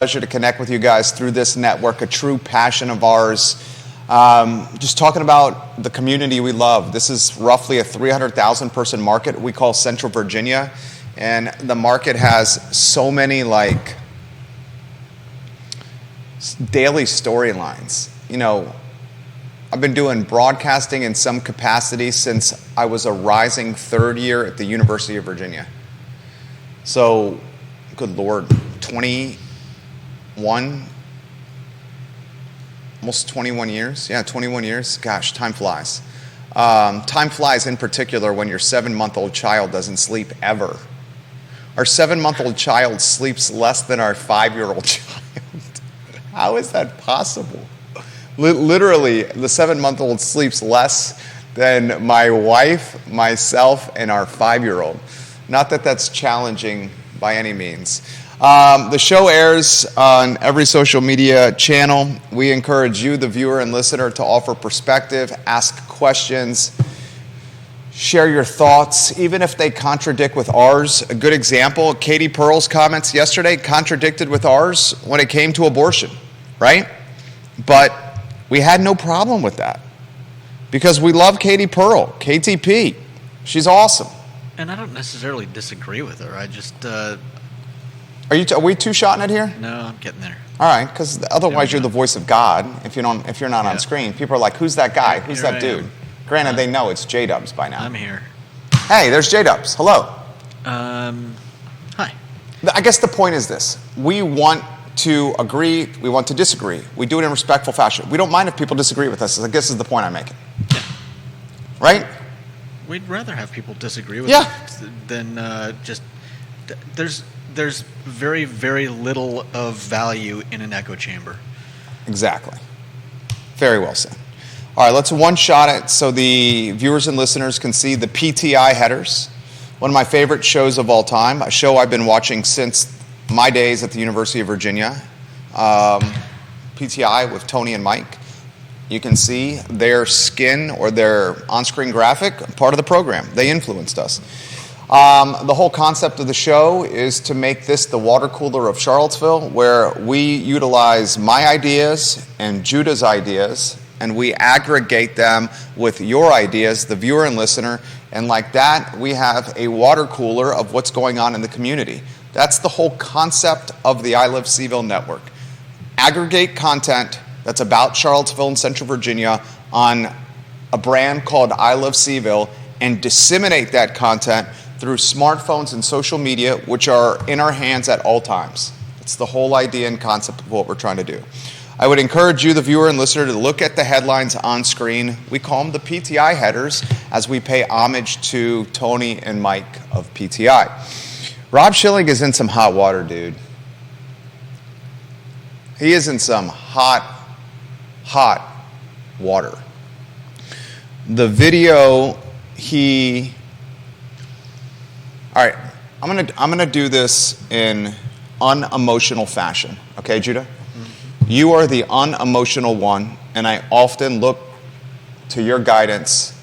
Pleasure to connect with you guys through this network, a true passion of ours. Just talking about the community we love. This is roughly a 300,000 person market we call Central Virginia, and the market has so many like daily storylines. You know, I've been doing broadcasting in some capacity since I was a rising third year at the University of Virginia. So, good Lord, almost 21 years. Yeah, 21 years. Gosh, time flies. Time flies in particular when your 7-month-old child doesn't sleep ever. Our 7-month-old child sleeps less than our 5-year-old child. How is that possible? Literally, the 7-month-old sleeps less than my wife, myself, and our 5-year-old. Not that that's challenging by any means. The show airs on every social media channel. We encourage you, the viewer and listener, to offer perspective, ask questions, share your thoughts, even if they contradict with ours. A good example, Katie Pearl's comments yesterday contradicted with ours when it came to abortion, right? But we had no problem with that because we love Katie Pearl, KTP. She's awesome. And I don't necessarily disagree with her. I just... Are we two-shotting it here? No, I'm getting there. All right, because otherwise you're the voice of God. If you're not on screen, people are like, "Who's that guy? Who's that dude?" Granted, they know it's J-Dubs by now. I'm here. Hey, there's J-Dubs. Hello. Hi. I guess the point is this: we want to agree, we want to disagree. We do it in a respectful fashion. We don't mind if people disagree with us. I guess is the point I'm making. Yeah. Right? We'd rather have people disagree with us than just. There's very, very little of value in an echo chamber. Exactly. Very well said. All right, let's one-shot it so the viewers and listeners can see the PTI headers. One of my favorite shows of all time, a show I've been watching since my days at the University of Virginia. PTI with Tony and Mike. You can see their skin or their on-screen graphic, part of the program. They influenced us. The whole concept of the show is to make this the water cooler of Charlottesville, where we utilize my ideas and Judah's ideas, and we aggregate them with your ideas, the viewer and listener, and like that, we have a water cooler of what's going on in the community. That's the whole concept of the I Love CVille Network. Aggregate content that's about Charlottesville and Central Virginia on a brand called I Love CVille and disseminate that content through smartphones and social media, which are in our hands at all times. It's the whole idea and concept of what we're trying to do. I would encourage you, the viewer and listener, to look at the headlines on screen. We call them the PTI headers as we pay homage to Tony and Mike of PTI. Rob Schilling is in some hot water, dude. He is in some hot water. The video all right, I'm gonna do this in unemotional fashion. Okay, Judah? Mm-hmm. You are the unemotional one, and I often look to your guidance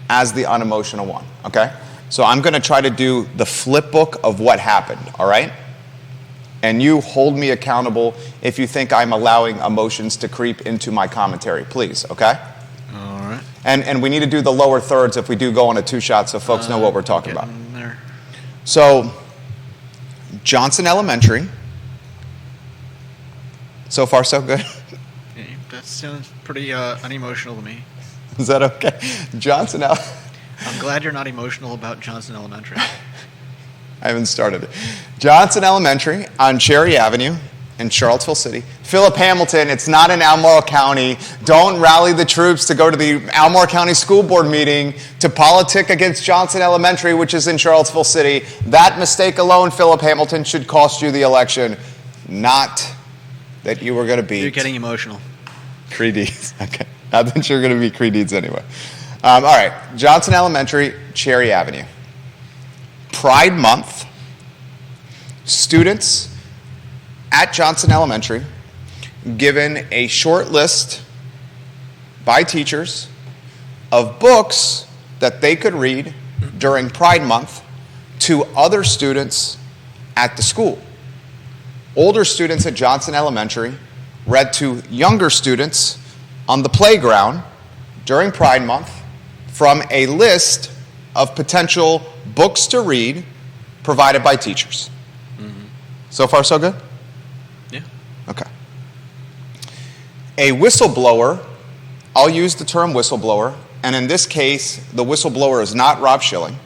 as the unemotional one. Okay? So I'm gonna try to do the flip book of what happened, all right? And you hold me accountable if you think I'm allowing emotions to creep into my commentary, please, okay? All right. And we need to do the lower thirds if we do go on a two-shot so folks know what we're talking about. There. So, Johnson Elementary. So far, so good? That sounds pretty unemotional to me. Is that okay? I'm glad you're not emotional about Johnson Elementary. I haven't started it. Johnson Elementary on Cherry Avenue in Charlottesville City. Philip Hamilton, it's not in Albemarle County. Don't rally the troops to go to the Albemarle County School Board meeting to politic against Johnson Elementary, which is in Charlottesville City. That mistake alone, Philip Hamilton, should cost you the election, not that you were going to beat. You're getting emotional. Creed-Eads. Okay. I think you're going to be Creed-Eads anyway. All right. Johnson Elementary, Cherry Avenue. Pride Month. Students at Johnson Elementary given a short list by teachers of books that they could read during Pride Month to other students at the school. older students at Johnson Elementary read to younger students on the playground during Pride Month from a list of potential books to read provided by teachers. So far, so good? Yeah. Okay. A whistleblower, I'll use the term whistleblower, and in this case, the whistleblower is not Rob Schilling.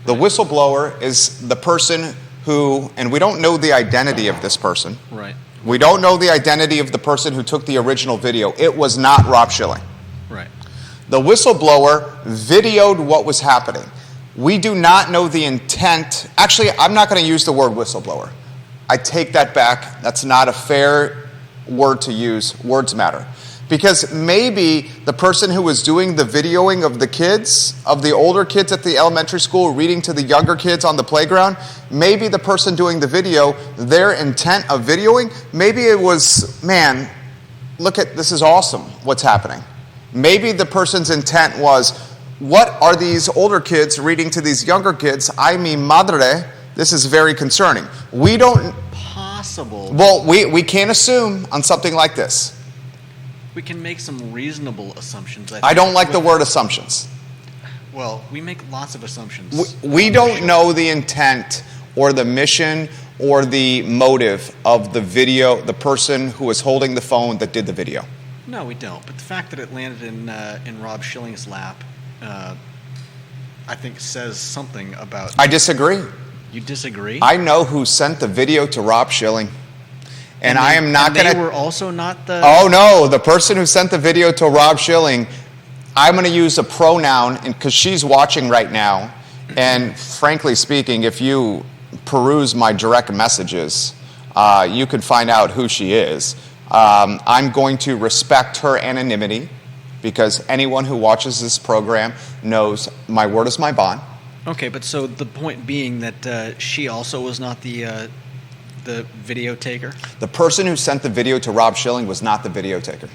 The whistleblower is the person who, and we don't know the identity of this person. Right. We don't know the identity of the person who took the original video. It was not Rob Schilling. Right. The whistleblower videoed what was happening. We do not know the intent. Actually, I'm not going to use the word whistleblower. I take that back. That's not a fair word to use. Words matter. Because maybe the person who was doing the videoing of the kids, of the older kids at the elementary school reading to the younger kids on the playground, maybe the person doing the video, their intent of videoing, maybe it was, man, look at, this is awesome, what's happening. Maybe the person's intent was, what are these older kids reading to these younger kids? Ay, mi madre, this is very concerning. We don't... Possible. Well, we can't assume on something like this. We can make some reasonable assumptions. I don't like the word assumptions. Well, we make lots of assumptions. We don't know the intent or the mission or the motive of the video, the person who was holding the phone that did the video. No, we don't. But the fact that it landed in Rob Schilling's lap, I think says something about... I disagree. You disagree? I know who sent the video to Rob Schilling. And I am not going to... they were also not the... Oh, no. The person who sent the video to Rob Schilling, I'm going to use a pronoun because she's watching right now. And frankly speaking, if you peruse my direct messages, you can find out who she is. I'm going to respect her anonymity because anyone who watches this program knows my word is my bond. Okay, but so the point being that she also was not the video taker? The person who sent the video to Rob Schilling was not the video taker.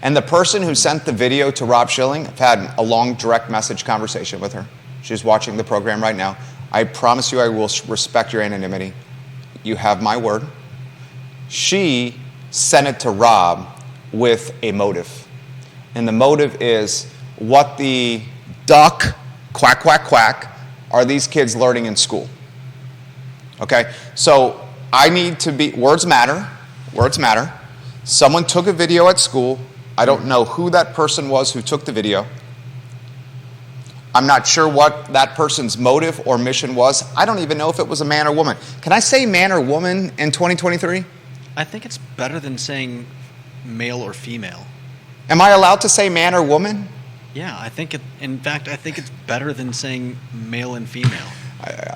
And the person who sent the video to Rob Schilling, I've had a long direct message conversation with her. She's watching the program right now. I promise you I will respect your anonymity. You have my word. She sent it to Rob with a motive. And the motive is what the duck, quack, quack, quack, are these kids learning in school? Okay? So I need to be, words matter. Words matter. Someone took a video at school. I don't know who that person was who took the video. I'm not sure what that person's motive or mission was. I don't even know if it was a man or woman. Can I say man or woman in 2023? I think it's better than saying male or female. Am I allowed to say man or woman? Yeah, I think in fact, I think it's better than saying male and female.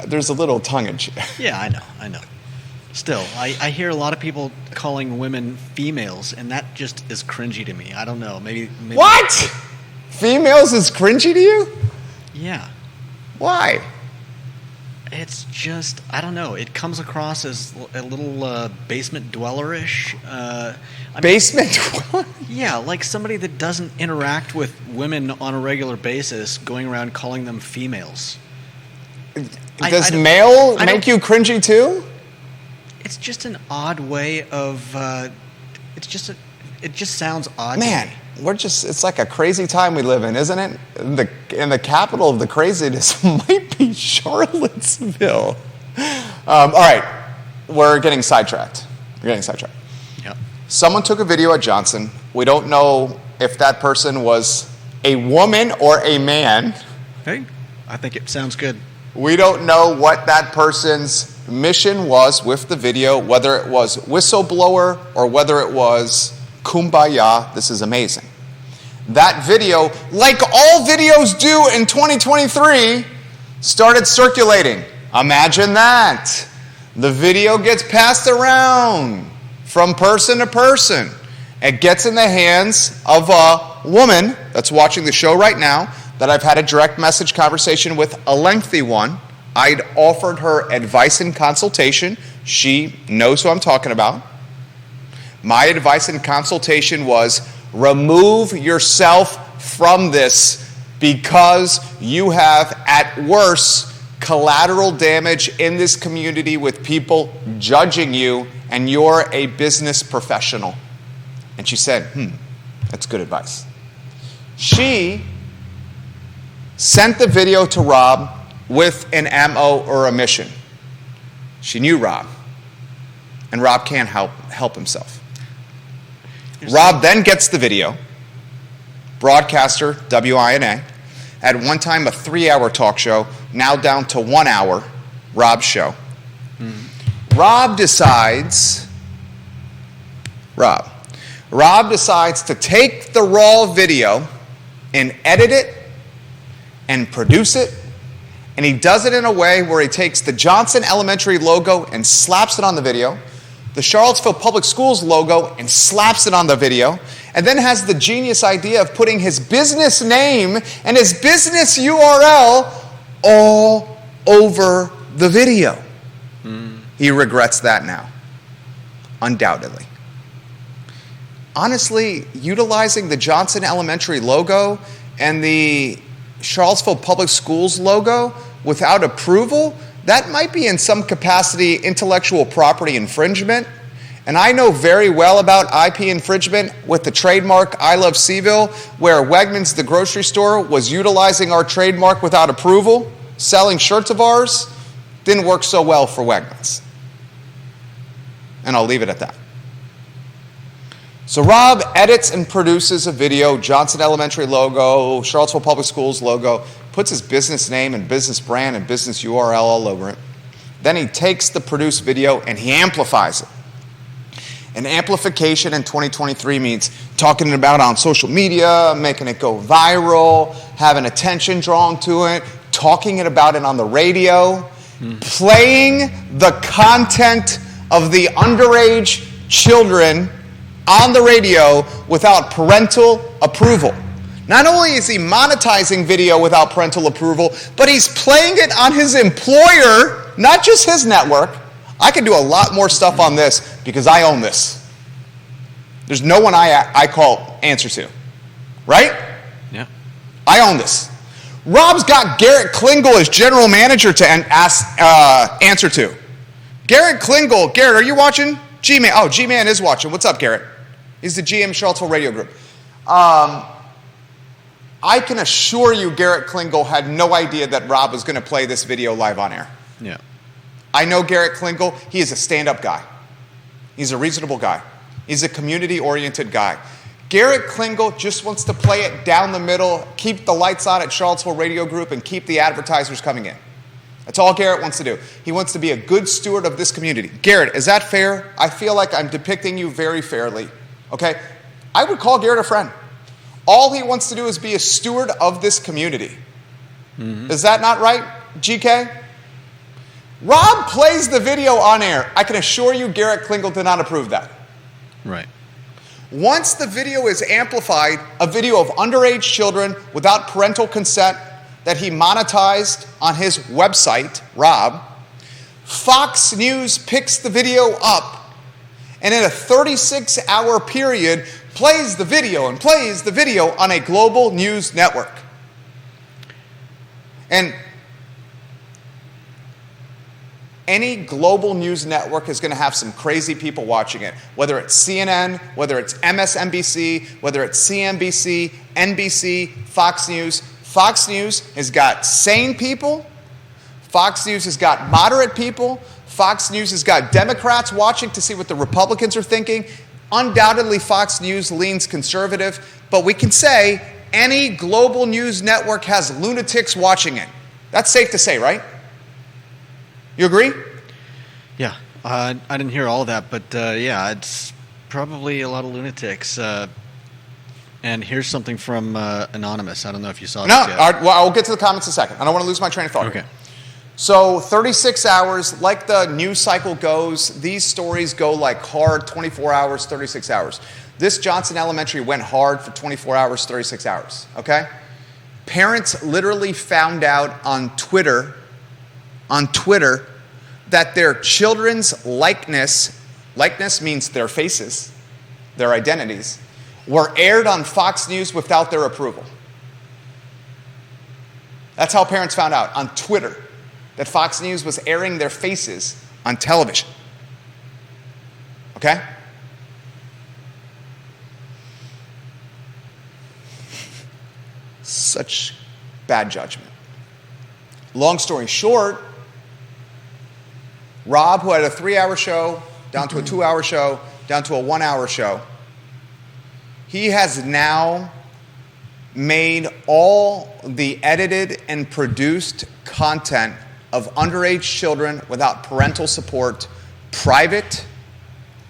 There's a little tongue in cheek. Yeah, I know. Still, I hear a lot of people calling women females, and that just is cringy to me. I don't know. Maybe What? Females is cringy to you? Yeah. Why? It's just, I don't know. It comes across as a little basement dweller-ish. Basement dweller? Yeah, like somebody that doesn't interact with women on a regular basis, going around calling them females. Does male make you cringy too? It's just an odd way of. It just sounds odd. Man, it's like a crazy time we live in, isn't it? In the capital of the craziness might be Charlottesville. All right, we're getting sidetracked. Yep. Someone took a video at Johnson. We don't know if that person was a woman or a man. Hey, I think it sounds good. We don't know what that person's mission was with the video, whether it was whistleblower or whether it was kumbaya. This is amazing. That video, like all videos do in 2023, started circulating. Imagine that. The video gets passed around from person to person. It gets in the hands of a woman that's watching the show right now that I've had a direct message conversation with, a lengthy one. I'd offered her advice and consultation. She knows who I'm talking about. My advice and consultation was remove yourself from this because you have, at worst, collateral damage in this community with people judging you and you're a business professional. And she said, that's good advice. She sent the video to Rob with an MO or a mission. She knew Rob, and Rob can't help himself. Rob then gets the video, broadcaster, WINA, at one time a 3-hour talk show, now down to 1 hour, Rob's show. Rob decides to take the raw video and edit it and produce it, and he does it in a way where he takes the Johnson Elementary logo and slaps it on the video, the Charlottesville Public Schools logo and slaps it on the video, and then has the genius idea of putting his business name and his business URL all over the video. He regrets that now, undoubtedly. Honestly, utilizing the Johnson Elementary logo and the Charlottesville Public Schools logo without approval, that might be in some capacity intellectual property infringement. And I know very well about IP infringement with the trademark I Love CVille, where Wegmans, the grocery store, was utilizing our trademark without approval, selling shirts of ours. Didn't work so well for Wegmans. And I'll leave it at that. So Rob edits and produces a video, Johnson Elementary logo, Charlottesville Public Schools logo, puts his business name and business brand and business URL all over it. Then he takes the produced video and he amplifies it. And amplification in 2023 means talking about it on social media, making it go viral, having attention drawn to it, talking about it on the radio, playing the content of the underage children on the radio without parental approval. Not only is he monetizing video without parental approval, but he's playing it on his employer, not just his network. I can do a lot more stuff on this because I own this. There's no one I call answer to, right? Yeah. I own this. Rob's got Garrett Klingel as general manager to answer to. Garrett Klingel, Garrett, are you watching? G-Man, oh, G-Man is watching. What's up, Garrett? He's the GM Charlottesville Radio Group. I can assure you Garrett Klingel had no idea that Rob was going to play this video live on air. Yeah. I know Garrett Klingel. He is a stand-up guy. He's a reasonable guy. He's a community-oriented guy. Garrett Klingel just wants to play it down the middle, keep the lights on at Charlottesville Radio Group, and keep the advertisers coming in. That's all Garrett wants to do. He wants to be a good steward of this community. Garrett, is that fair? I feel like I'm depicting you very fairly. Okay? I would call Garrett a friend. All he wants to do is be a steward of this community. Is that not right, GK? Rob plays the video on air. I can assure you Garrett Klingel did not approve that. Right. Once the video is amplified, a video of underage children without parental consent that he monetized on his website, Rob, Fox News picks the video up and in a 36-hour period plays the video on a global news network. And any global news network is going to have some crazy people watching it, whether it's CNN, whether it's MSNBC, whether it's CNBC, NBC, Fox News. Fox News has got sane people. Fox News has got moderate people. Fox News has got Democrats watching to see what the Republicans are thinking. Undoubtedly, Fox News leans conservative, but we can say any global news network has lunatics watching it. That's safe to say, right? You agree? Yeah. I didn't hear all of that, but yeah, it's probably a lot of lunatics. And here's something from Anonymous. I don't know if you saw this yet. Well, I'll get to the comments in a second. I don't want to lose my train of thought. Okay. So 36 hours, like the news cycle goes, these stories go like hard 24 hours, 36 hours. This Johnson Elementary went hard for 24 hours, 36 hours, okay? Parents literally found out on Twitter that their children's likeness means their faces, their identities, were aired on Fox News without their approval. That's how parents found out, on Twitter, that Fox News was airing their faces on television. Okay? Such bad judgment. Long story short, Rob, who had a 3-hour show, down to a 2-hour show, down to a 1-hour show, he has now made all the edited and produced content of underage children without parental support private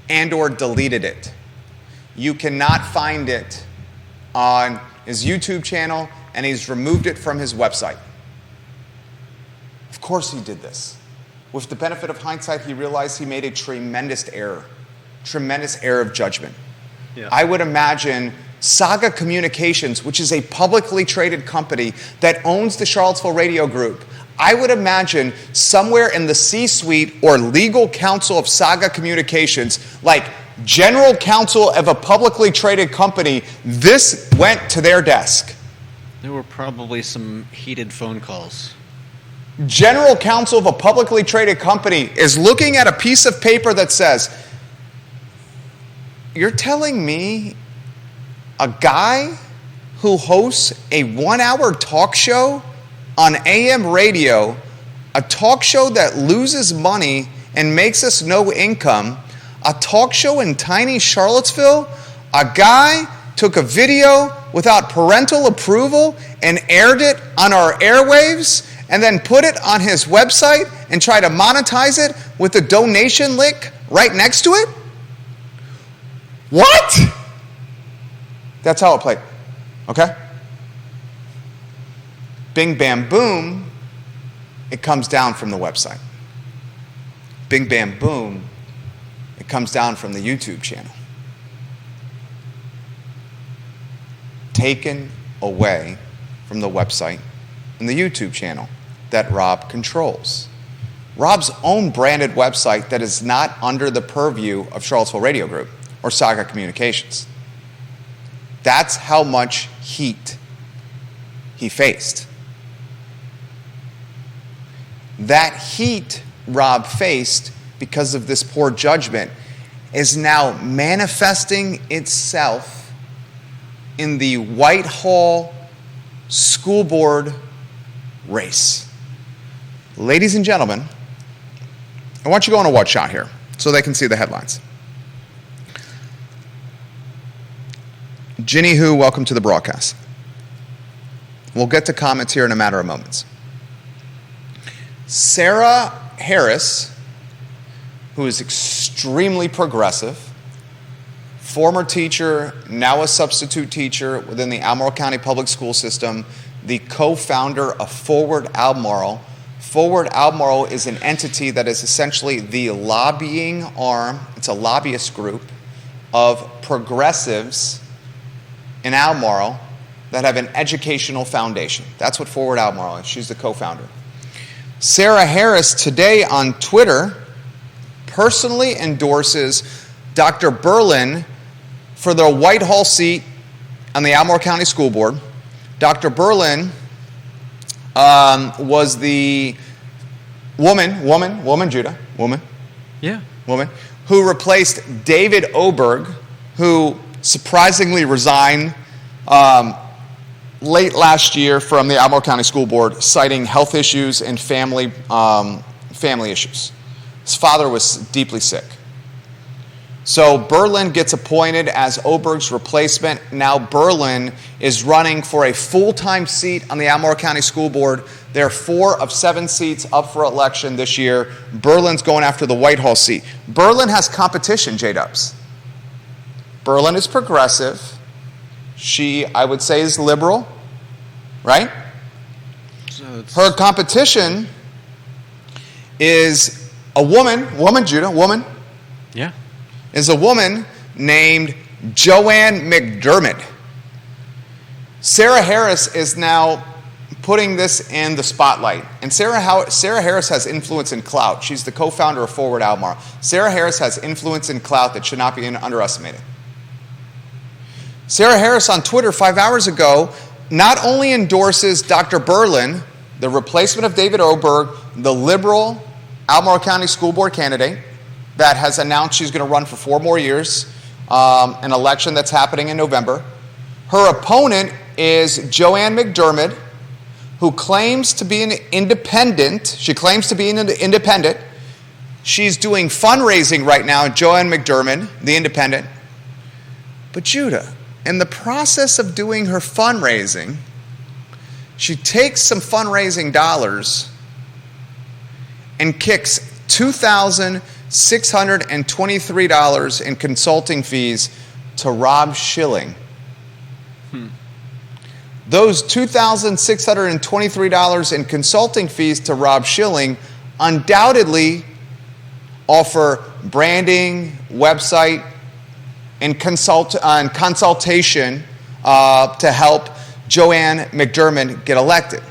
and or deleted it. You cannot find it on his YouTube channel, and he's removed it from his website. Of course he did this. With the benefit of hindsight, he realized he made a tremendous error of judgment. Yeah. I would imagine Saga Communications, which is a publicly traded company that owns the Charlottesville radio group, I would imagine somewhere in the C-suite or legal counsel of Saga Communications, like general counsel of a publicly traded company, this went to their desk. There were probably some heated phone calls. General counsel of a publicly traded company is looking at a piece of paper that says, you're telling me a guy who hosts a 1-hour talk show on AM radio, a talk show that loses money and makes us no income, a talk show in tiny Charlottesville, a guy took a video without parental approval and aired it on our airwaves and then put it on his website and try to monetize it with a donation link right next to it? What? That's how it played. Okay? Bing, bam, boom, it comes down from the website. Bing, bam, boom, it comes down from the YouTube channel. Taken away from the website and the YouTube channel that Rob controls. Rob's own branded website that is not under the purview of Charlottesville Radio Group or Saga Communications. That's how much heat he faced. That heat Rob faced because of this poor judgment is now manifesting itself in the Whitehall School Board race. Ladies and gentlemen, I want you to go on a watch shot here so they can see the headlines. Ginny Who, welcome to the broadcast. We'll get to comments here in a matter of moments. Sarah Harris, who is extremely progressive, former teacher, now a substitute teacher within the Albemarle County Public School System, the co-founder of Forward Albemarle. Forward Albemarle is an entity that is essentially the lobbying arm, it's a lobbyist group of progressives in Albemarle that have an educational foundation. That's what Forward Albemarle is. She's the co-founder. Sarah Harris today on Twitter personally endorses Dr. Berlin for the Whitehall seat on the Albemarle County School Board. Dr. Berlin was the woman, who replaced David Oberg, who surprisingly resigned late last year from the Albemarle County School Board, citing health issues and family issues. His father was deeply sick. So Berlin gets appointed as Oberg's replacement. Now Berlin is running for a full-time seat on the Albemarle County School Board. There are 4 of 7 seats up for election this year. Berlin's going after the Whitehall seat. Berlin has competition, J-Dubs. Berlin is progressive. She, I would say, is liberal, right? So her competition is a woman, Yeah. is a woman named Joann McDermid. Sarah Harris is now putting this in the spotlight. And Sarah Harris has influence and clout. She's the co-founder of Forward Albemarle. Sarah Harris has influence and clout that should not be underestimated. Sarah Harris on Twitter 5 hours ago not only endorses Dr. Berlin, the replacement of David Oberg, the liberal Albemarle County School Board candidate, that has announced she's going to run for 4 more years, an election that's happening in November. Her opponent is Joann McDermid, who claims to be an independent. She claims to be an independent. She's doing fundraising right now, Joann McDermid, the independent. But Judah, in the process of doing her fundraising, she takes some fundraising dollars and kicks $2,623 in consulting fees to Rob Schilling. Those $2,623 in consulting fees to Rob Schilling undoubtedly offer branding, website, and consultation to help Joann McDermid get elected.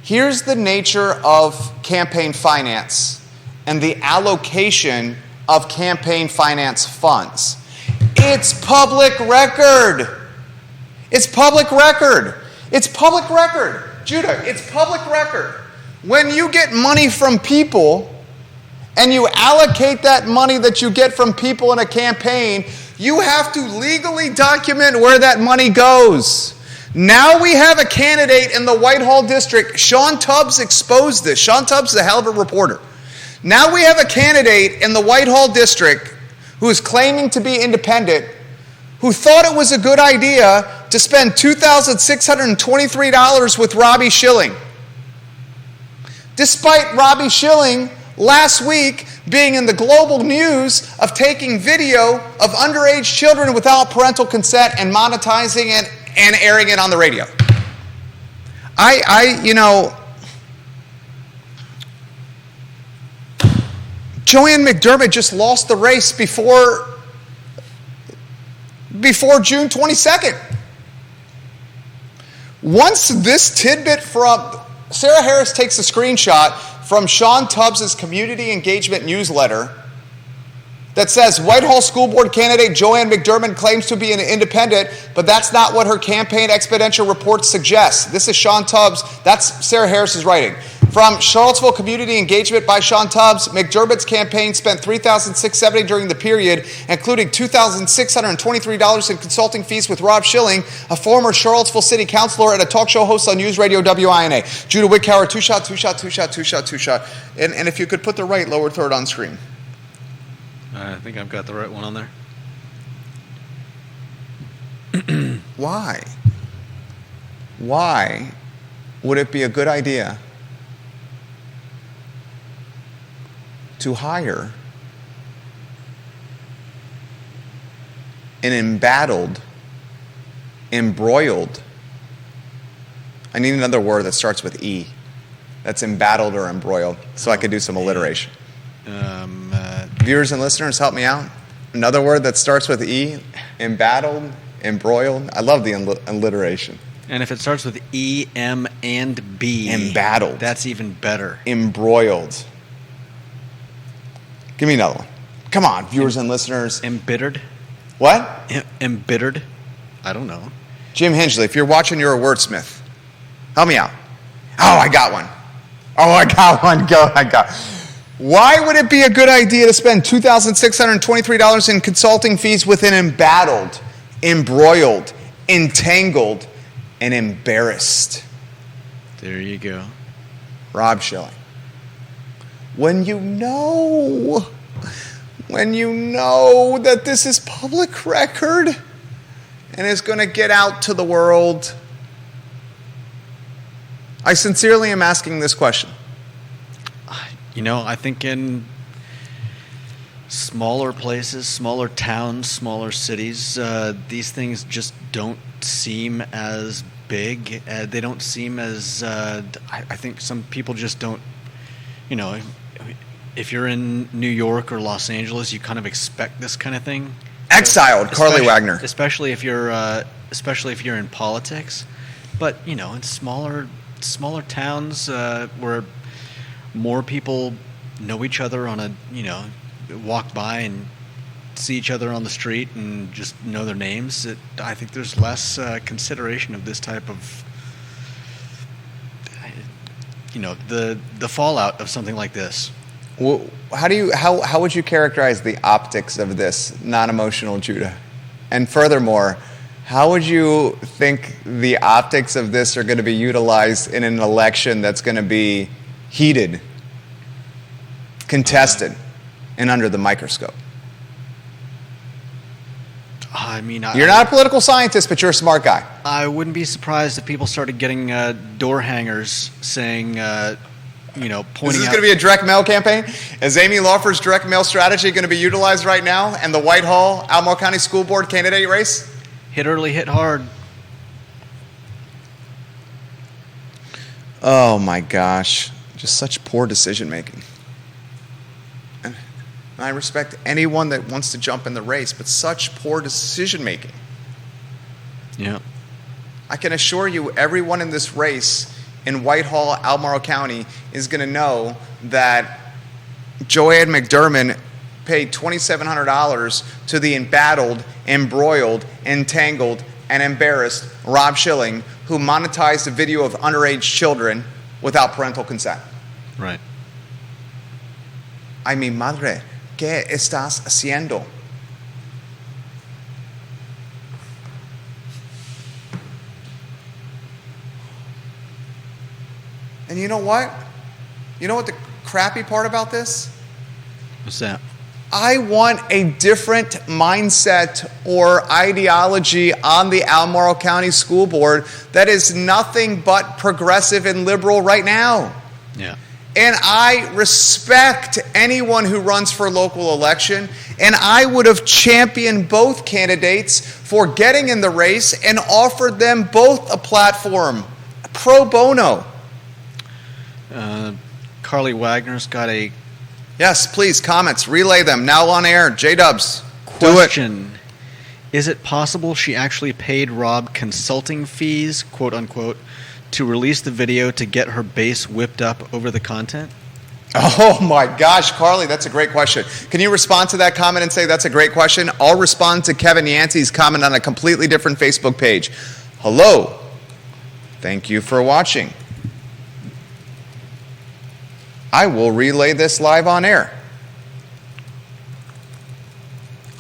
Here's the nature of campaign finance and the allocation of campaign finance funds. It's public record. It's public record. It's public record. Judah, it's public record. When you get money from people and you allocate that money that you get from people in a campaign, you have to legally document where that money goes. Now we have a candidate in the Whitehall district. Sean Tubbs exposed this. Sean Tubbs is a hell of a reporter. Now we have a candidate in the Whitehall district who is claiming to be independent, who thought it was a good idea to spend $2,623 with Robbie Schilling. Despite Robbie Schilling last week being in the global news of taking video of underage children without parental consent and monetizing it and airing it on the radio. Joann McDermid just lost the race before June 22nd. Once this tidbit from Sarah Harris takes a screenshot from Sean Tubbs' community engagement newsletter that says Whitehall School Board candidate Joann McDermid claims to be an independent, but that's not what her campaign exponential report suggests. This is Sean Tubbs. That's Sarah Harris's writing. From Charlottesville Community Engagement by Sean Tubbs, McDermott's campaign spent $3,670 during the period, including $2,623 in consulting fees with Rob Schilling, a former Charlottesville city councilor and a talk show host on News Radio WINA. Judah Wickhauer, two shot. And if you could put the right lower third on screen. I think I've got the right one on there. Why? Why would it be a good idea to hire an embattled, embroiled, I need another word that starts with E, that's embattled or embroiled, so I could do some alliteration. Viewers and listeners, help me out. Another word that starts with E, embattled, embroiled. I love the alliteration. And if it starts with E, M, and B, embattled. That's even better. Embroiled. Give me another one. Come on, viewers and listeners. Embittered? What? Embittered? I don't know. Jim Hingley, if you're watching, you're a wordsmith. Help me out. Oh, I got one. Why would it be a good idea to spend $2,623 in consulting fees with an embattled, embroiled, entangled, and embarrassed? There you go. Rob Schilling. When you know that this is public record and is going to get out to the world, I sincerely am asking this question. I think in smaller places, smaller towns, smaller cities, these things just don't seem as big. They don't seem as, I think some people just don't, if you're in New York or Los Angeles, you kind of expect this kind of thing. Exiled, Carly Wagner. Especially if you're in politics. But, in smaller towns where more people know each other walk by and see each other on the street and just know their names, I think there's less consideration of this type of, the fallout of something like this. How would you characterize the optics of this non-emotional Judah? And furthermore, how would you think the optics of this are going to be utilized in an election that's going to be heated, contested, and under the microscope? I mean, you're not a political scientist, but you're a smart guy. I wouldn't be surprised if people started getting door hangers saying, pointing out. Is this going to be a direct mail campaign? Is Amy Lawford's direct mail strategy going to be utilized right now in the Whitehall, Albemarle County School Board candidate race? Hit early, hit hard. Oh my gosh. Just such poor decision making. And I respect anyone that wants to jump in the race, but such poor decision making. Yeah. I can assure you everyone in this race in Whitehall, Albemarle County is going to know that Joann McDermid paid $2,700 to the embattled, embroiled, entangled, and embarrassed Rob Schilling, who monetized a video of underage children without parental consent. Right. Ay, mi madre, ¿qué estás haciendo? And you know what? You know what the crappy part about this? What's that? I want a different mindset or ideology on the Albemarle County School Board that is nothing but progressive and liberal right now. Yeah. And I respect anyone who runs for local election, and I would have championed both candidates for getting in the race and offered them both a platform, pro bono. Carly Wagner's got a Yes, please, comments, relay them, now on air. J-Dubs, question. Is it possible she actually paid Rob consulting fees, quote unquote, to release the video to get her base whipped up over the content? Oh my gosh, Carly, that's a great question. Can you respond to that comment and say that's a great question? I'll respond to Kevin Yancey's comment on a completely different Facebook page. Hello. Thank you for watching. I will relay this live on air.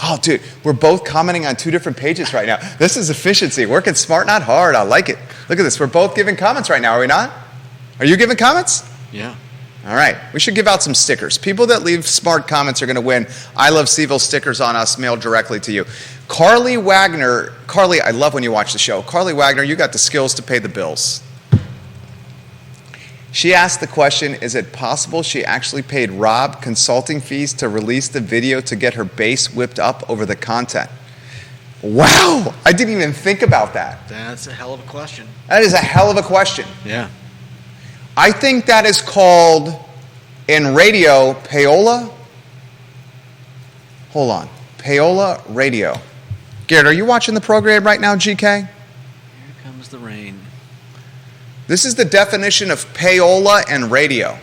Oh, dude, we're both commenting on two different pages right now. This is efficiency. Working smart, not hard. I like it. Look at this. We're both giving comments right now, are we not? Are you giving comments? Yeah. All right. We should give out some stickers. People that leave smart comments are going to win I Love CVille stickers on us mailed directly to you. Carly Wagner. Carly, I love when you watch the show. Carly Wagner, you got the skills to pay the bills. She asked the question, is it possible she actually paid Rob consulting fees to release the video to get her base whipped up over the content? Wow, I didn't even think about that. That's a hell of a question. That is a hell of a question. Yeah. I think that is called, in radio, payola. Hold on. Payola radio. Garrett, are you watching the program right now, GK? Here comes the rain. This is the definition of payola and radio.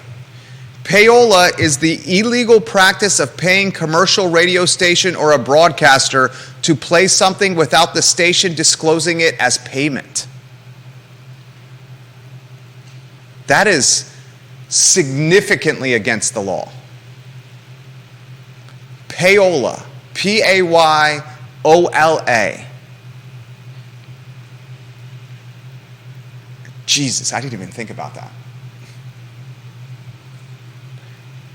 Payola is the illegal practice of paying commercial radio station or a broadcaster to play something without the station disclosing it as payment. That is significantly against the law. Payola, P-A-Y-O-L-A. Jesus, I didn't even think about that.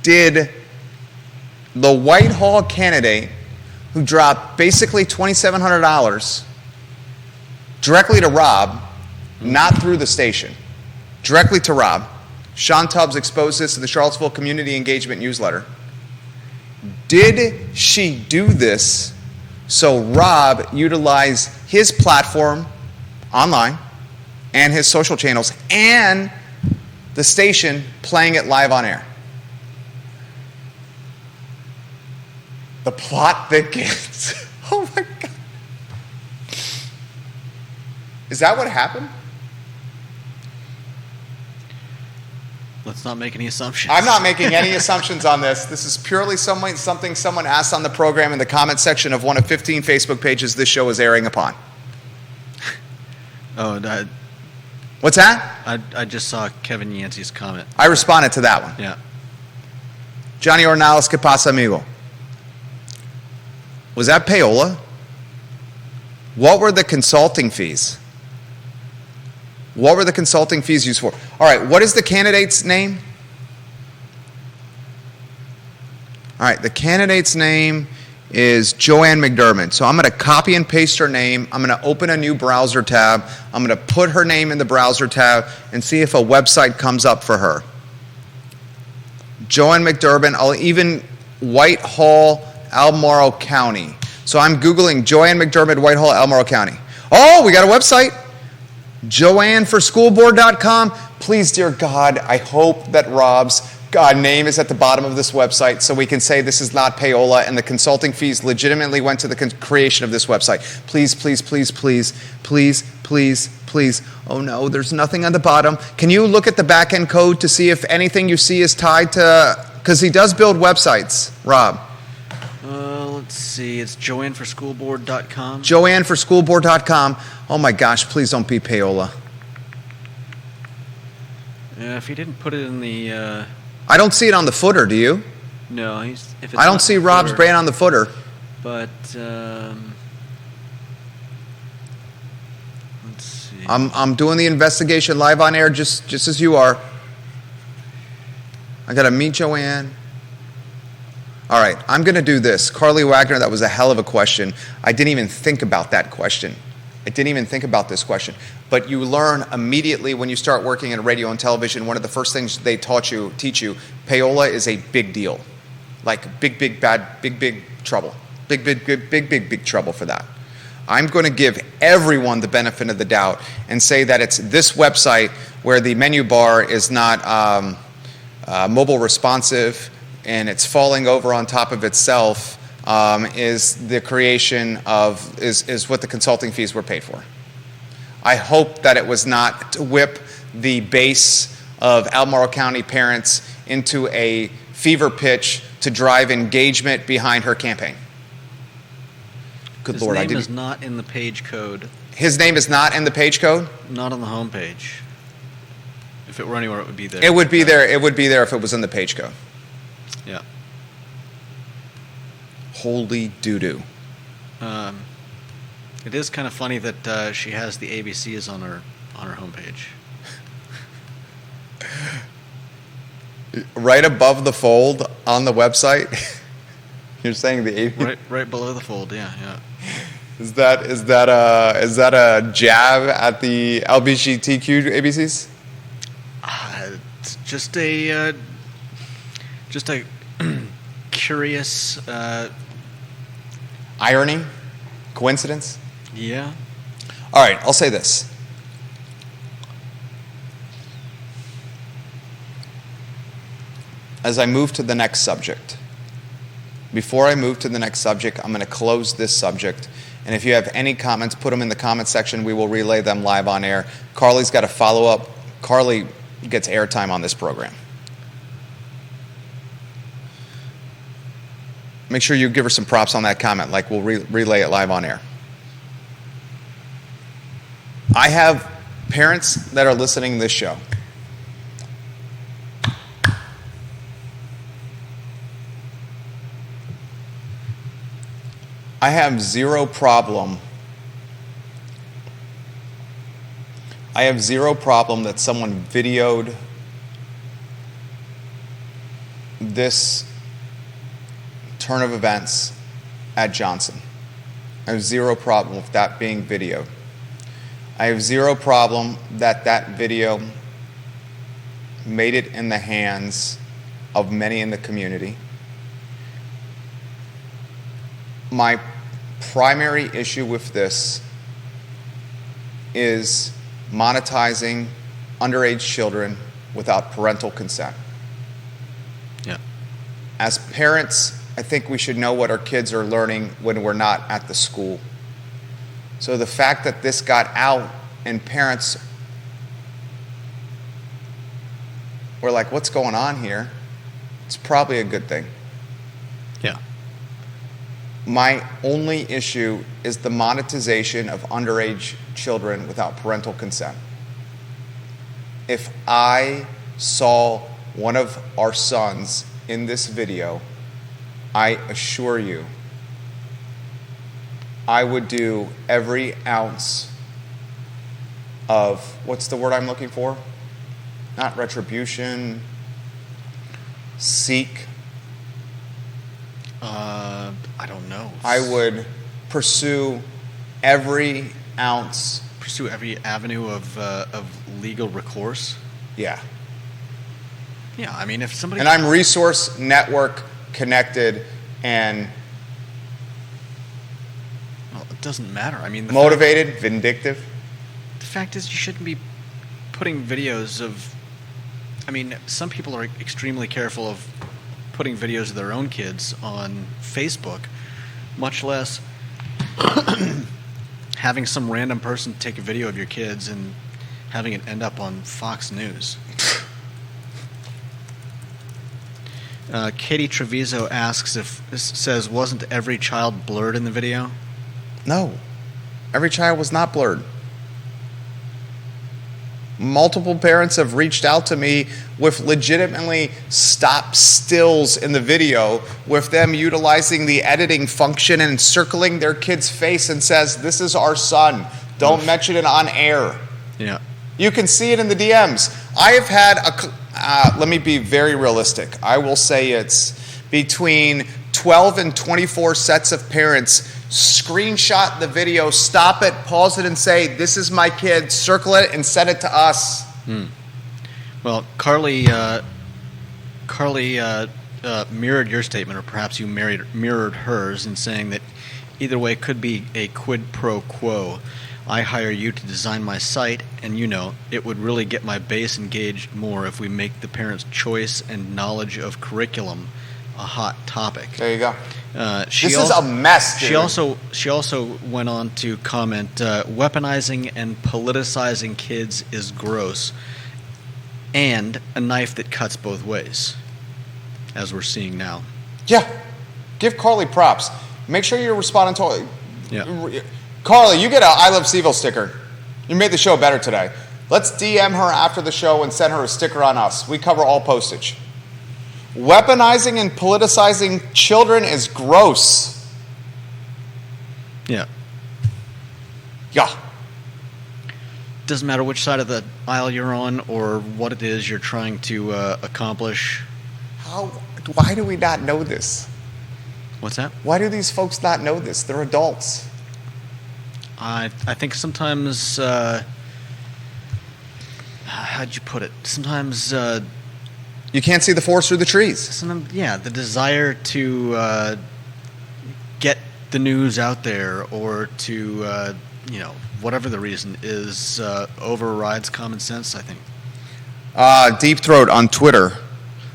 Did the Whitehall candidate who dropped basically $2,700 directly to Rob, not through the station, directly to Rob, Sean Tubbs exposed this to the Charlottesville Community Engagement newsletter. Did she do this so Rob utilized his platform online and his social channels and the station playing it live on air? The plot thickens. Oh my God. Is that what happened? Let's not make any assumptions. I'm not making any assumptions on this. This is purely something someone asked on the program in the comment section of one of 15 Facebook pages this show is airing upon. Oh, What's that? I just saw Kevin Yancey's comment. I responded to that one. Yeah. Johnny Ornales, ¿qué pasa, amigo? Was that payola? What were the consulting fees? What were the consulting fees used for? All right, what is the candidate's name? All right, the candidate's name is Joann McDermid. So I'm going to copy and paste her name. I'm going to open a new browser tab. I'm going to put her name in the browser tab and see if a website comes up for her. Joann McDermid. I'll even Whitehall, Albemarle County. So I'm Googling Joann McDermid, Whitehall, Albemarle County. Oh, we got a website. JoannForSchoolBoard.com. Please, dear God, I hope that Rob's name is at the bottom of this website so we can say this is not payola and the consulting fees legitimately went to the creation of this website. Please, please, please, please, please, please, please. Oh no, there's nothing on the bottom. Can you look at the back-end code to see if anything you see is tied to, because he does build websites, Rob. Let's see, it's JoannForSchoolBoard.com. JoannForSchoolBoard.com. Oh my gosh, please don't be payola. Yeah, if he didn't put it in the... I don't see it on the footer, do you? No, if it's I don't see Rob's brand on the footer. But, let's see. I'm doing the investigation live on air just as you are. I got to meet Joann. All right, I'm going to do this. Carly Wagner, that was a hell of a question. I didn't even think about that question. I didn't even think about this question. But you learn immediately when you start working in radio and television, one of the first things they teach you, payola is a big deal. Like big trouble. Big trouble for that. I'm going to give everyone the benefit of the doubt and say that it's this website where the menu bar is not mobile responsive and it's falling over on top of itself is the creation of, is what the consulting fees were paid for. I hope that it was not to whip the base of Albemarle County parents into a fever pitch to drive engagement behind her campaign. Good Lord, I didn't. His name is not in the page code. His name is not in the page code? Not on the home page. If it were anywhere, it would be there. It would be there. It would be there if it was in the page code. Yeah. Holy doo-doo. It is kind of funny that she has the ABCs on her homepage. Right above the fold on the website. You're saying the ABC? Right below the fold. Yeah. Is that a jab at the LGBTQ ABCs? It's just a curious irony, coincidence. Yeah. All right, I'll say this. As I move to the next subject, before I move to the next subject, I'm going to close this subject. And if you have any comments, put them in the comment section. We will relay them live on air. Carly's got a follow-up. Carly gets airtime on this program. Make sure you give her some props on that comment, like we'll relay it live on air. I have parents that are listening to this show. I have zero problem that someone videoed this turn of events at Johnson. I have zero problem with that being videoed. I have zero problem that that video made it in the hands of many in the community. My primary issue with this is monetizing underage children without parental consent. Yeah. As parents, I think we should know what our kids are learning when we're not at the school. So the fact that this got out and parents were like, what's going on here? It's probably a good thing. Yeah. My only issue is the monetization of underage children without parental consent. If I saw one of our sons in this video, I assure you, I would do every ounce of, what's the word I'm looking for? Not retribution, seek. I don't know. I would pursue every ounce. Pursue every avenue of legal recourse. Yeah. Yeah, I mean, if somebody... And I'm resource network connected and... Well, it doesn't matter. I mean... motivated, vindictive. The fact is, you shouldn't be putting videos of... I mean, some people are extremely careful of putting videos of their own kids on Facebook, much less having some random person take a video of your kids and having it end up on Fox News. Katie Treviso says, wasn't every child blurred in the video? No. Every child was not blurred. Multiple parents have reached out to me with legitimately stop stills in the video with them utilizing the editing function and circling their kid's face and says, this is our son. Don't mention it on air. Yeah. You can see it in the DMs. I have had let me be very realistic. I will say it's between 12 and 24 sets of parents screenshot the video, stop it, pause it, and say, this is my kid, circle it, and send it to us. Well, Carly mirrored your statement, or perhaps you mirrored hers, in saying that either way could be a quid pro quo. I hire you to design my site, and it would really get my base engaged more if we make the parents' choice and knowledge of curriculum a hot topic. There you go. This is a mess, dude. She also went on to comment, weaponizing and politicizing kids is gross, and a knife that cuts both ways, as we're seeing now. Yeah. Give Carly props. Make sure you're responding to... Yeah. Carly, you get a I Love CVille sticker. You made the show better today. Let's DM her after the show and send her a sticker on us. We cover all postage. Weaponizing and politicizing children is gross. Yeah. Yeah. Doesn't matter which side of the aisle you're on or what it is you're trying to accomplish. Why do we not know this? What's that? Why do these folks not know this? They're adults. I think sometimes, how'd you put it? Sometimes... you can't see the forest through the trees. Sometimes, yeah, the desire to get the news out there or to, whatever the reason is, overrides common sense, I think. Deep Throat on Twitter.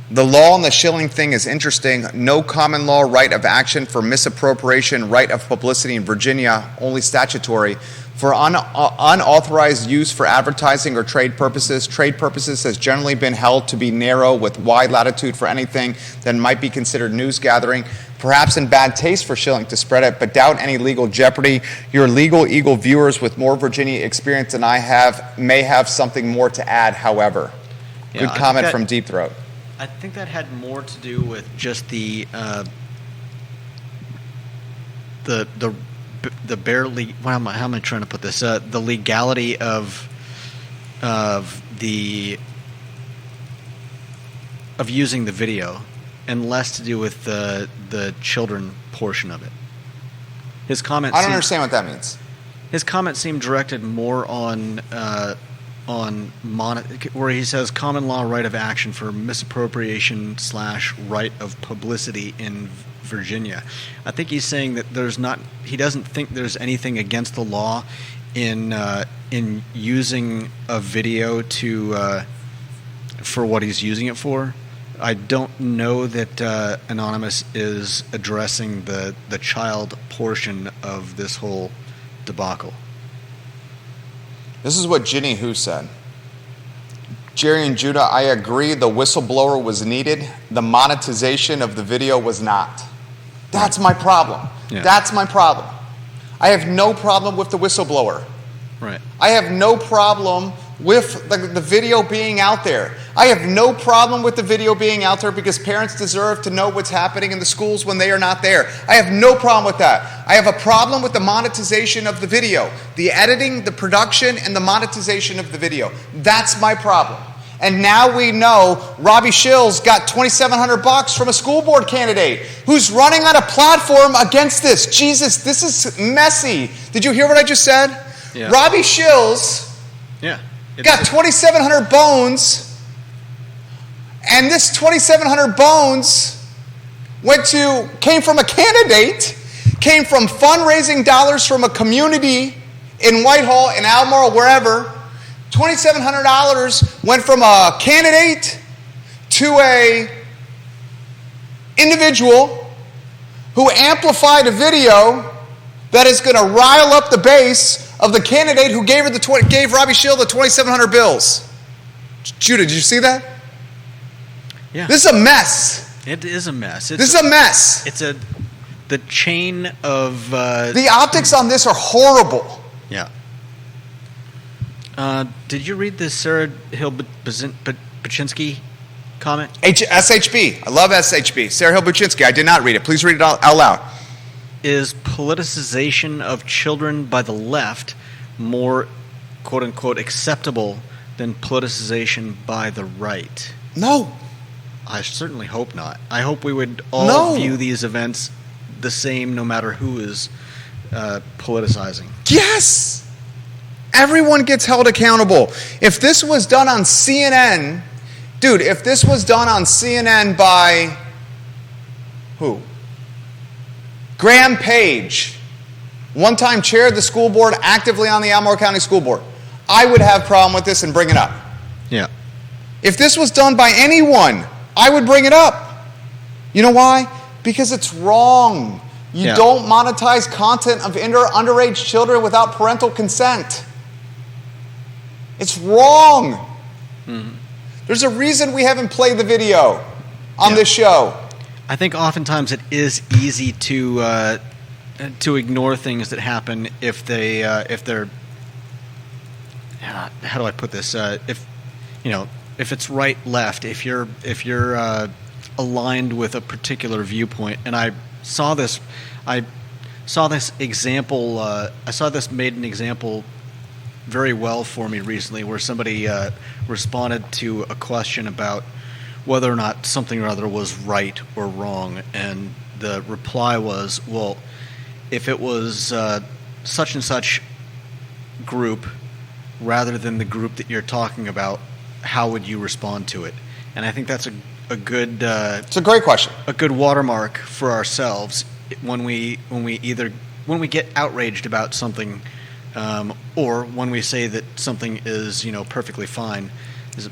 The law on the Schilling thing is interesting. No common law right of action for misappropriation, right of publicity in Virginia, only statutory. For unauthorized use for advertising or trade purposes has generally been held to be narrow with wide latitude for anything that might be considered news gathering. Perhaps in bad taste for Schilling to spread it, but doubt any legal jeopardy. Your Legal Eagle viewers with more Virginia experience than I have may have something more to add, however. Yeah, good comment from Deep Throat. I think that had more to do with just the barely. How am I trying to put this? The legality of using the video, and less to do with the children portion of it. His comment. I don't understand what that means. His comment seemed directed more on where he says common law right of action for misappropriation / right of publicity in Virginia. I think he's saying that he doesn't think there's anything against the law in using a video for what he's using it for. I don't know that Anonymous is addressing the child portion of this whole debacle. This is what Ginny Who said. Jerry and Judah, I agree the whistleblower was needed. The monetization of the video was not. That's my problem. Yeah. That's my problem. I have no problem with the whistleblower. Right. I have no problem with the video being out there. I have no problem with the video being out there because parents deserve to know what's happening in the schools when they are not there. I have no problem with that. I have a problem with the monetization of the video. The editing, the production, and the monetization of the video. That's my problem. And now we know Robbie Schill's got $2,700 from a school board candidate who's running on a platform against this. Jesus, this is messy. Did you hear what I just said? Yeah. Robbie Schill's got 2,700 bones. And this 2,700 bones came from a candidate, came from fundraising dollars from a community in Whitehall, in Albemarle, wherever. $2,700 went from a candidate to a individual who amplified a video that is going to rile up the base of the candidate who gave Robbie Schill the 2,700 bills. Judah, did you see that? Yeah. This is a mess. It is a mess. This is a mess. The chain of... the optics on this are horrible. Yeah. Did you read the Sarah Hill Buczynski comment? SHB. I love SHB. Sarah Hill Buczynski. I did not read it. Please read it out loud. Is politicization of children by the left more, quote-unquote, acceptable than politicization by the right? No. I certainly hope not. I hope we would all view these events the same no matter who is politicizing. Yes! Everyone gets held accountable. If this was done on CNN, dude, if this was done on CNN by who? Graham Page, one-time chair of the school board, actively on the Albemarle County School Board, I would have a problem with this and bring it up. Yeah. If this was done by anyone, I would bring it up. You know why? Because it's wrong. You don't monetize content of underage children without parental consent. It's wrong. Mm-hmm. There's a reason we haven't played the video on this show. I think oftentimes it is easy to ignore things that happen if they're how do I put this? If it's right left, if you're aligned with a particular viewpoint, and I saw this example. I saw this made an example very well for me recently, where somebody responded to a question about whether or not something or other was right or wrong, and the reply was, well, if it was such and such group rather than the group that you're talking about, how would you respond to it? And I think that's a good it's a great question, a good watermark for ourselves when we get outraged about something, or when we say that something is perfectly fine, is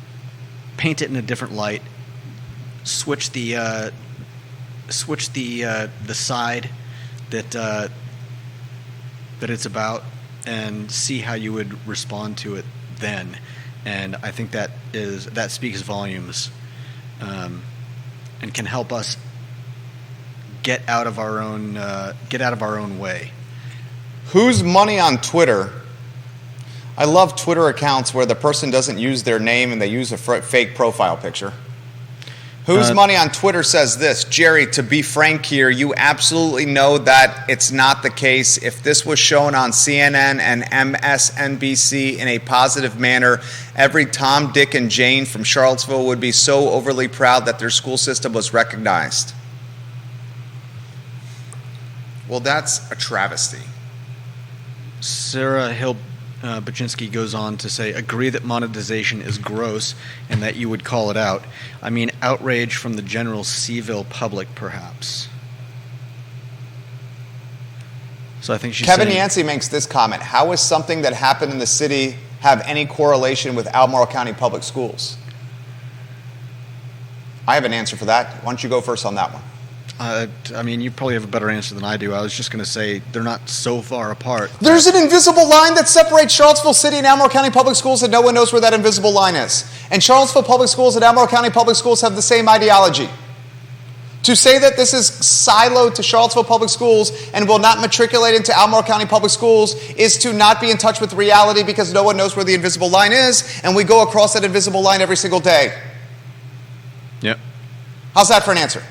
paint it in a different light, switch the side that it's about, and see how you would respond to it then. And I think that speaks volumes, and can help us get out of our own way. Whose money on Twitter? I love Twitter accounts where the person doesn't use their name and they use a fake profile picture. Whose money on Twitter says this? Jerry, to be frank here, you absolutely know that it's not the case. If this was shown on CNN and MSNBC in a positive manner, every Tom, Dick, and Jane from Charlottesville would be so overly proud that their school system was recognized. Well, that's a travesty. Sarah Hill Buczynski goes on to say, agree that monetization is gross and that you would call it out. I mean, outrage from the general CVille public, perhaps. So I think she's Kevin saying, Yancey makes this comment. How is something that happened in the city have any correlation with Albemarle County Public Schools? I have an answer for that. Why don't you go first on that one? I mean, you probably have a better answer than I do. I was just going to say they're not so far apart. There's an invisible line that separates Charlottesville City and Albemarle County Public Schools, and no one knows where that invisible line is. And Charlottesville Public Schools and Albemarle County Public Schools have the same ideology. To say that this is siloed to Charlottesville Public Schools and will not matriculate into Albemarle County Public Schools is to not be in touch with reality, because no one knows where the invisible line is, and we go across that invisible line every single day. How's that for an answer?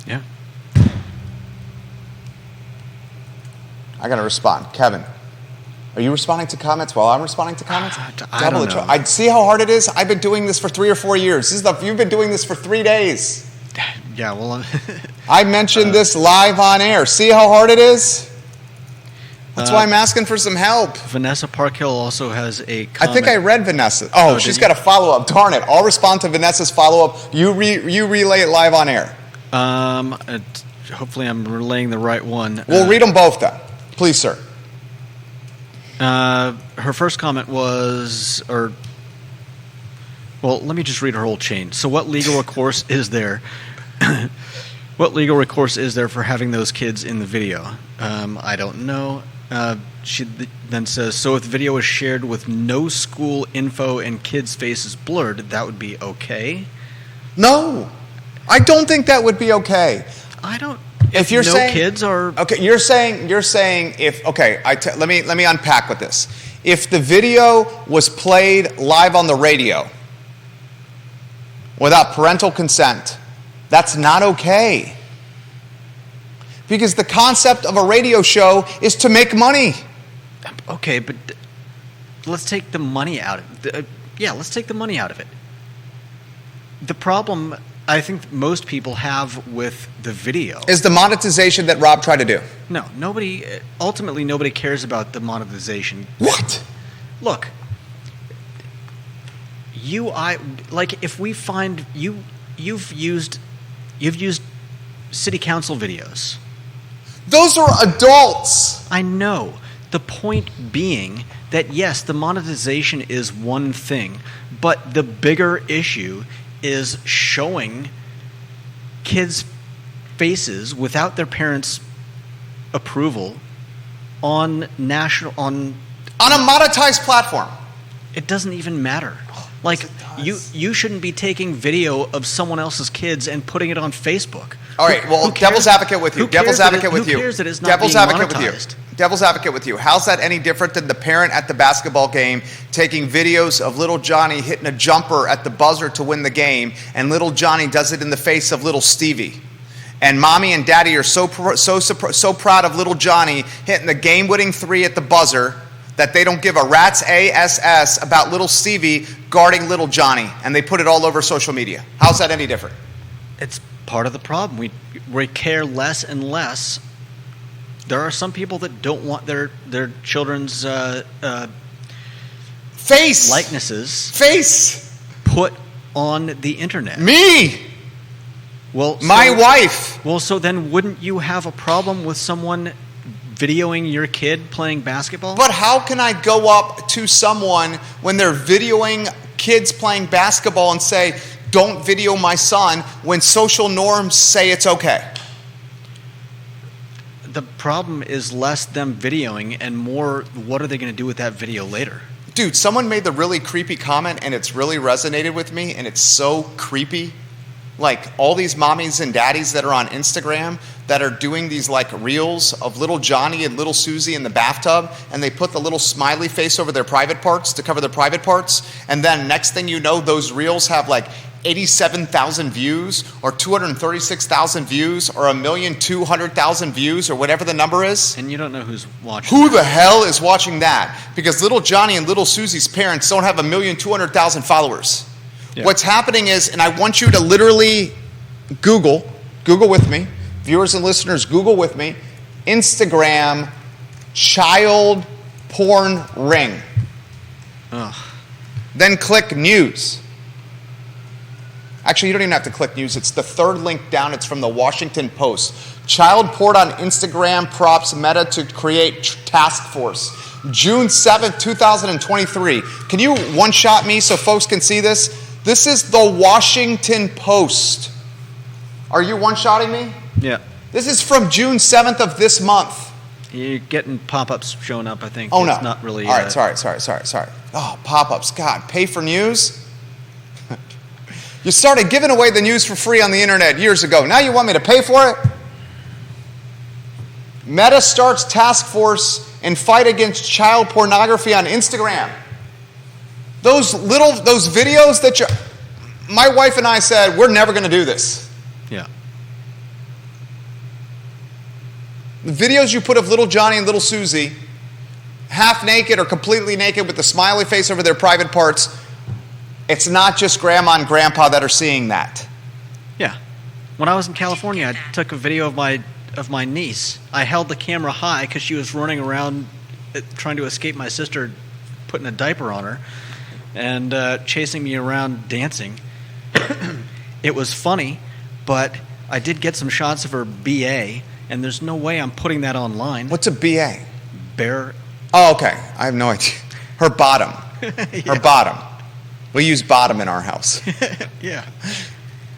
Yeah. I got to respond. Kevin, are you responding to comments while I'm responding to comments? I don't know. I see how hard it is. I've been doing this for 3 or 4 years. You've been doing this for 3 days. Yeah, well... I mentioned this live on air. See how hard it is? That's why I'm asking for some help. Vanessa Parkhill also has a comment. I think I read Vanessa. Oh, she's got a follow-up. Darn it. I'll respond to Vanessa's follow-up. You relay it live on air. Hopefully I'm relaying the right one. We'll read them both, then. Please, sir. Her first comment was... Well, let me just read her whole chain. So what legal recourse is there? What legal recourse is there for having those kids in the video? I don't know. She then says, so if the video is shared with no school info and kids' faces blurred, that would be okay? No. I don't think that would be okay. I don't... If you're saying kids are... Okay, you're saying if... Okay, let me unpack with this. If the video was played live on the radio without parental consent, that's not okay. Because the concept of a radio show is to make money. Okay, but let's take the money out of it. Let's take the money out of it. The problem I think most people have with the video is the monetization that Rob tried to do. No, ultimately nobody cares about the monetization. What? Look, if we find you've used city council videos. Those are adults. I know. The point being that, yes, the monetization is one thing, but the bigger issue is showing kids' faces without their parents' approval on a monetized platform. It doesn't even matter. Like, you shouldn't be taking video of someone else's kids and putting it on Facebook. All right, well, devil's advocate with you. Who cares that it's not being monetized? Devil's advocate with you. How's that any different than the parent at the basketball game taking videos of little Johnny hitting a jumper at the buzzer to win the game, and little Johnny does it in the face of little Stevie? And mommy and daddy are so proud of little Johnny hitting the game-winning 3 at the buzzer that they don't give a rat's ass about little Stevie guarding little Johnny, and they put it all over social media. How's that any different? It's part of the problem. We care less and less. There are some people that don't want their children's face likenesses put on the internet. Me. Well, my wife. Well, so then wouldn't you have a problem with someone videoing your kid playing basketball? But how can I go up to someone when they're videoing kids playing basketball and say, don't video my son, when social norms say it's okay? The problem is less them videoing and more what are they going to do with that video later? Dude, someone made the really creepy comment and it's really resonated with me, and it's so creepy. Like all these mommies and daddies that are on Instagram that are doing these like reels of little Johnny and little Susie in the bathtub, and they put the little smiley face over their private parts to cover their private parts, and then next thing you know, those reels have like 87,000 views or 236,000 views or 1,200,000 views or whatever the number is. And you don't know who's watching. Who the hell is watching that? Because little Johnny and little Susie's parents don't have 1,200,000 followers. Yeah. What's happening is, and I want you to literally Google with me, viewers and listeners, Google with me, Instagram child porn ring. Ugh. Then click news. Actually, you don't even have to click news. It's the third link down. It's from the Washington Post. Child porn on Instagram prompts Meta to create task force. June 7th, 2023. Can you one-shot me so folks can see this? This is the Washington Post. Are you one-shotting me? Yeah. This is from June 7th of this month. You're getting pop-ups showing up, I think. Oh, no. It's not really... All right, sorry. Oh, pop-ups. God, pay for news? You started giving away the news for free on the internet years ago. Now you want me to pay for it? Meta starts task force in fight against child pornography on Instagram. Those videos that my wife and I said, we're never going to do this. Yeah. The videos you put of little Johnny and little Susie, half naked or completely naked with the smiley face over their private parts, it's not just grandma and grandpa that are seeing that. Yeah. When I was in California, I took a video of my niece. I held the camera high because she was running around trying to escape my sister putting a diaper on her and chasing me around dancing. It was funny, but I did get some shots of her BA, and there's no way I'm putting that online. What's a BA? Bare. Oh, okay. I have no idea. Her bottom. Yeah. Her bottom. We use bottom in our house. Yeah.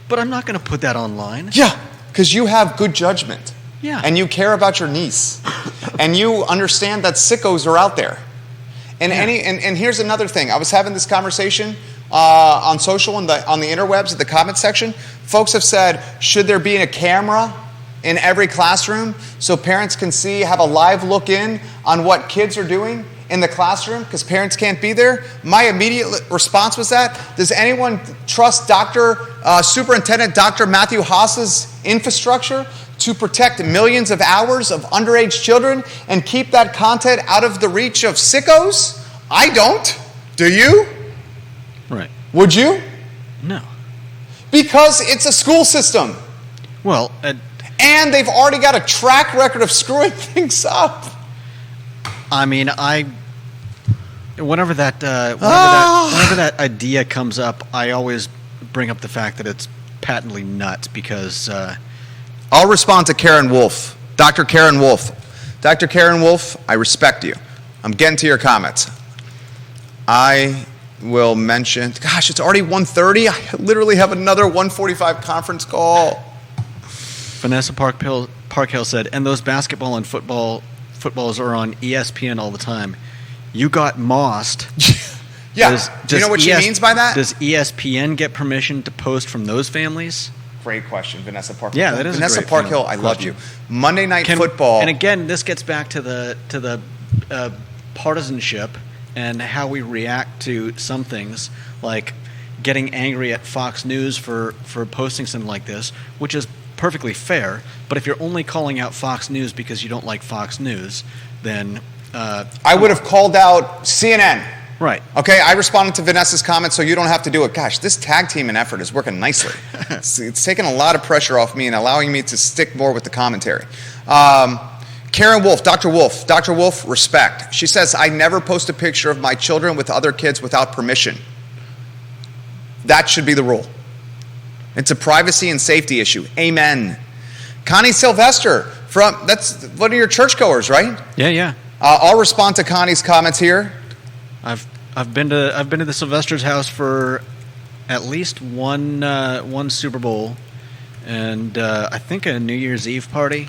But I'm not going to put that online. Yeah, because you have good judgment. Yeah. And you care about your niece. And you understand that sickos are out there. And and here's another thing. I was having this conversation on social on the interwebs at the comment section. Folks have said, should there be a camera in every classroom so parents can see, have a live look in on what kids are doing in the classroom because parents can't be there? My immediate response was that, does anyone trust Superintendent Dr. Matthew Haas's infrastructure to protect millions of hours of underage children and keep that content out of the reach of sickos? I don't. Do you? Right. Would you? No. Because it's a school system. Well, and they've already got a track record of screwing things up. I mean, whenever that idea comes up, I always bring up the fact that it's patently nuts because... I'll respond to Karen Wolf. Dr. Karen Wolf. Dr. Karen Wolf, I respect you. I'm getting to your comments. I will mention... Gosh, it's already 1:30. I literally have another 1:45 conference call. Vanessa Parkhill said, and those basketball and footballs are on ESPN all the time. You got mossed. Yeah. Do you know what she means by that? Does ESPN get permission to post from those families? Great question, Vanessa Parkhill. Yeah, that is Vanessa a great Parkhill, I love question. you. Monday Night Football. And again, this gets back to the partisanship and how we react to some things, like getting angry at Fox News for posting something like this, which is perfectly fair. But if you're only calling out Fox News because you don't like Fox News, then... I would have called out CNN. Right. Okay, I responded to Vanessa's comment, so you don't have to do it. Gosh, this tag team and effort is working nicely. It's taking a lot of pressure off me and allowing me to stick more with the commentary. Karen Wolf, Dr. Wolf, respect. She says, I never post a picture of my children with other kids without permission. That should be the rule. It's a privacy and safety issue. Amen. Connie Sylvester, that's one of your churchgoers, right? Yeah. I'll respond to Connie's comments here. I've been to the Sylvester's house for at least one Super Bowl, and I think a New Year's Eve party.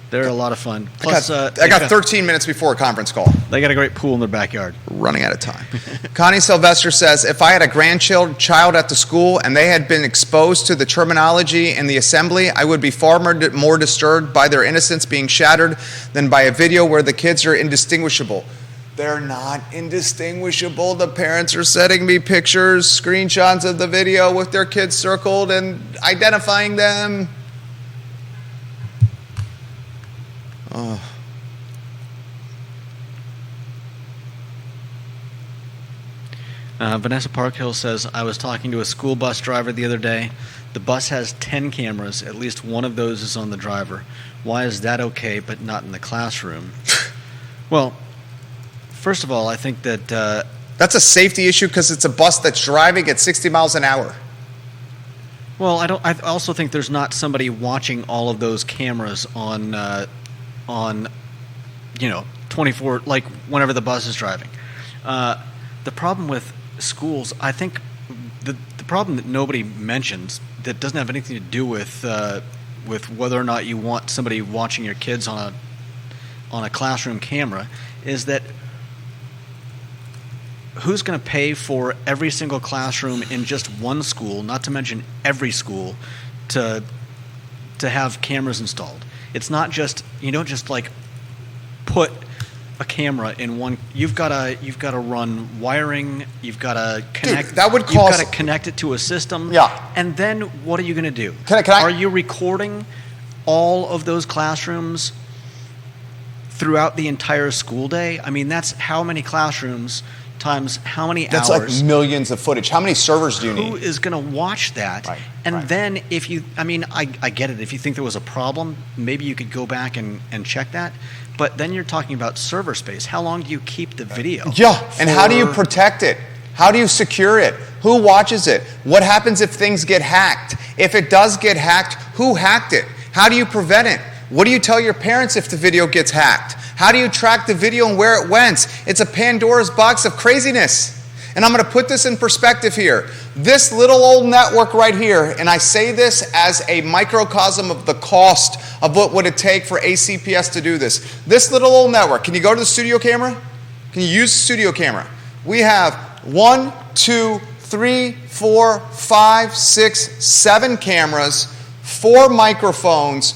They're a lot of fun. Plus, I got 13 minutes before a conference call. They got a great pool in their backyard. Running out of time. Connie Sylvester says, if I had a grandchild at the school and they had been exposed to the terminology in the assembly, I would be far more disturbed by their innocence being shattered than by a video where the kids are indistinguishable. They're not indistinguishable. The parents are sending me pictures, screenshots of the video with their kids circled and identifying them. Oh. Vanessa Parkhill says, I was talking to a school bus driver the other day. The bus has 10 cameras. At least one of those is on the driver. Why is that okay, but not in the classroom? Well, first of all, I think that... that's a safety issue because it's a bus that's driving at 60 miles an hour. Well, I also think there's not somebody watching all of those cameras on 24, like whenever the bus is driving. The problem with schools, I think the problem that nobody mentions that doesn't have anything to do with whether or not you want somebody watching your kids on a classroom camera is that who's going to pay for every single classroom in just one school, not to mention every school, to have cameras installed? It's not just, you don't just like put a camera in one. You've got to run wiring. You've got to connect. Dude, that would cost. You've got to connect it to a system. Yeah. And then what are you going to do? Can I? Are you recording all of those classrooms throughout the entire school day? I mean, that's how many classrooms times how many hours. That's like millions of footage. How many servers do you need? Who is going to watch that? Right, and right. then if you, I mean, I get it. If you think there was a problem, maybe you could go back and check that. But then you're talking about server space. How long do you keep the video? Yeah, and how do you protect it? How do you secure it? Who watches it? What happens if things get hacked? If it does get hacked, who hacked it? How do you prevent it? What do you tell your parents if the video gets hacked? How do you track the video and where it went? It's a Pandora's box of craziness. And I'm going to put this in perspective here. This little old network right here, and I say this as a microcosm of the cost of what would it take for ACPS to do this. This little old network, can you go to the studio camera? Can you use the studio camera? We have 1, 2, 3, 4, 5, 6, 7 cameras, 4 microphones,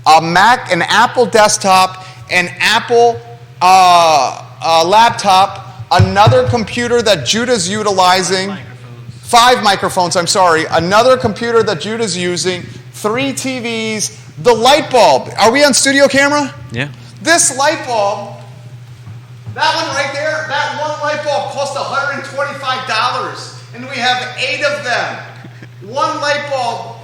a Mac, an Apple desktop, an Apple laptop, another computer that Judah's utilizing, 5 microphones, I'm sorry, another computer that Judah's using, 3 TVs, the light bulb. Are we on studio camera? Yeah. This light bulb, that one right there, that one light bulb cost $125, and we have 8 of them. One light bulb.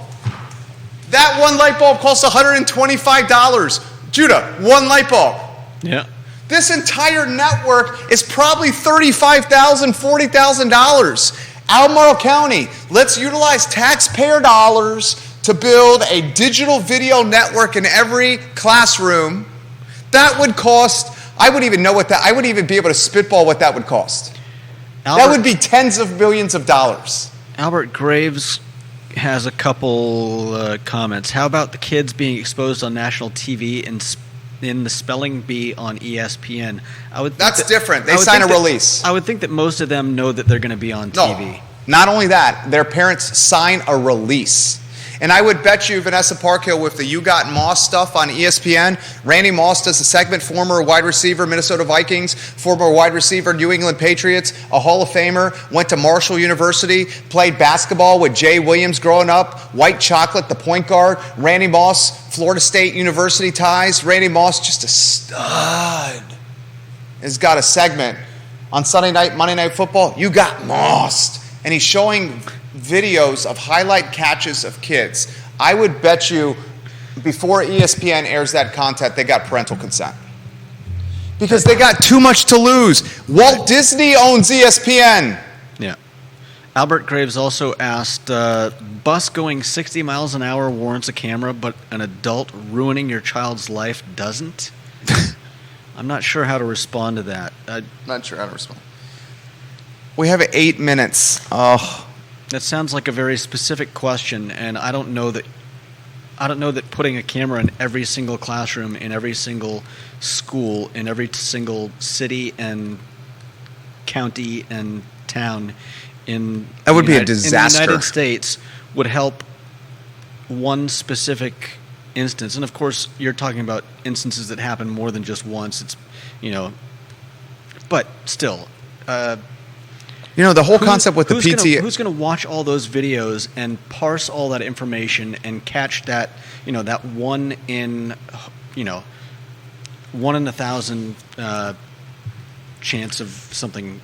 That one light bulb costs $125. Judah, one light bulb. Yeah. This entire network is probably $35,000, $40,000. Albemarle County, let's utilize taxpayer dollars to build a digital video network in every classroom. That would cost, I wouldn't even be able to spitball what that would cost. That would be tens of millions of dollars. Albert Graves has a couple comments. How about the kids being exposed on national TV in the spelling bee on ESPN? That's different. They sign a release. I would think that most of them know that they're going to be on TV. No, not only that, their parents sign a release. And I would bet you Vanessa Parkhill with the You Got Moss stuff on ESPN. Randy Moss does a segment, former wide receiver, Minnesota Vikings, former wide receiver, New England Patriots, a Hall of Famer, went to Marshall University, played basketball with Jay Williams growing up, White Chocolate, the point guard. Randy Moss, Florida State University ties. Randy Moss, just a stud, has got a segment on Sunday night, Monday Night Football. You Got Mossed. And he's showing videos of highlight catches of kids. I would bet you before ESPN airs that content, they got parental consent. Because they got too much to lose. Walt Disney owns ESPN. Yeah. Albert Graves also asked, bus going 60 miles an hour warrants a camera, but an adult ruining your child's life doesn't? I'm not sure how to respond to that. Not sure how to respond. We have 8 minutes. Oh. That sounds like a very specific question, and I don't know that putting a camera in every single classroom, in every single school, in every single city and county and town in that would be a disaster. In the United States would help one specific instance. And of course, you're talking about instances that happen more than just once. It's, but still. The whole concept with the PT... Who's going to watch all those videos and parse all that information and catch that, that 1 in 1,000 chance of something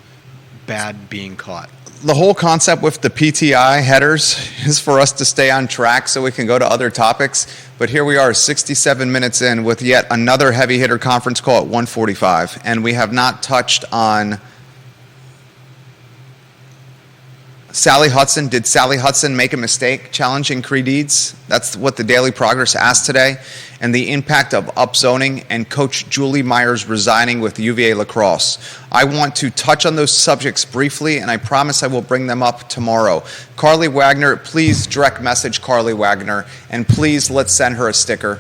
bad being caught? The whole concept with the PTI headers is for us to stay on track so we can go to other topics. But here we are, 67 minutes in with yet another heavy hitter conference call at 1:45. And we have not touched on... Sally Hudson. Did Sally Hudson make a mistake challenging Creed-Eads? That's what the Daily Progress asked today. And the impact of upzoning and Coach Julie Myers resigning with UVA lacrosse. I want to touch on those subjects briefly, and I promise I will bring them up tomorrow. Carly Wagner, please direct message Carly Wagner, and please let's send her a sticker.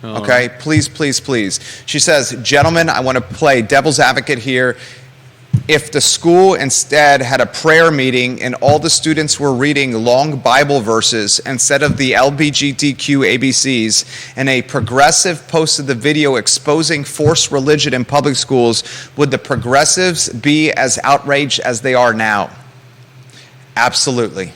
Okay? Please, please, please. She says, gentlemen, I want to play devil's advocate here. if the school instead had a prayer meeting and all the students were reading long Bible verses instead of the LGBTQ ABCs, and a progressive posted the video exposing forced religion in public schools, would the progressives be as outraged as they are now? Absolutely.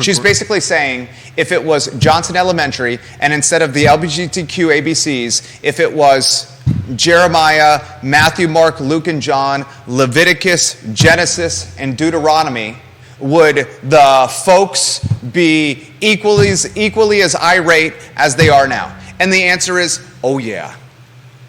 She's basically saying if it was Johnson Elementary and instead of the LGBTQ ABCs, if it was Jeremiah, Matthew, Mark, Luke, and John, Leviticus, Genesis, and Deuteronomy, would the folks be equally as irate as they are now? And the answer is, oh yeah.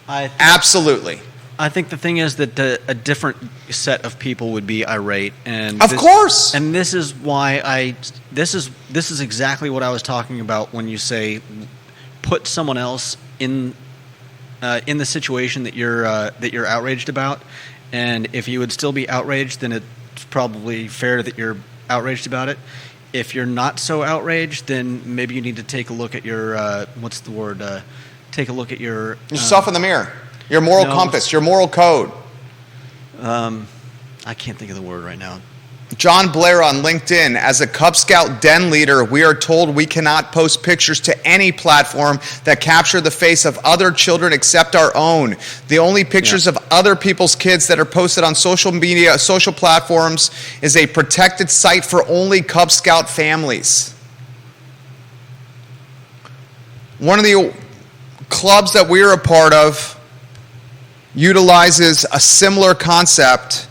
Absolutely. I think the thing is that a different set of people would be irate, and of course. And this is why this is exactly what I was talking about when you say put someone else in the situation that you're outraged about, and if you would still be outraged, then it's probably fair that you're outraged about it. If you're not so outraged, then maybe you need to take a look at your take a look at your yourself in the mirror. Your moral compass, your moral code. I can't think of the word right now. John Blair on LinkedIn, as a Cub Scout den leader, we are told we cannot post pictures to any platform that capture the face of other children except our own. The only pictures of other people's kids that are posted on social media, social platforms, is a protected site for only Cub Scout families. One of the clubs that we're a part of utilizes a similar concept.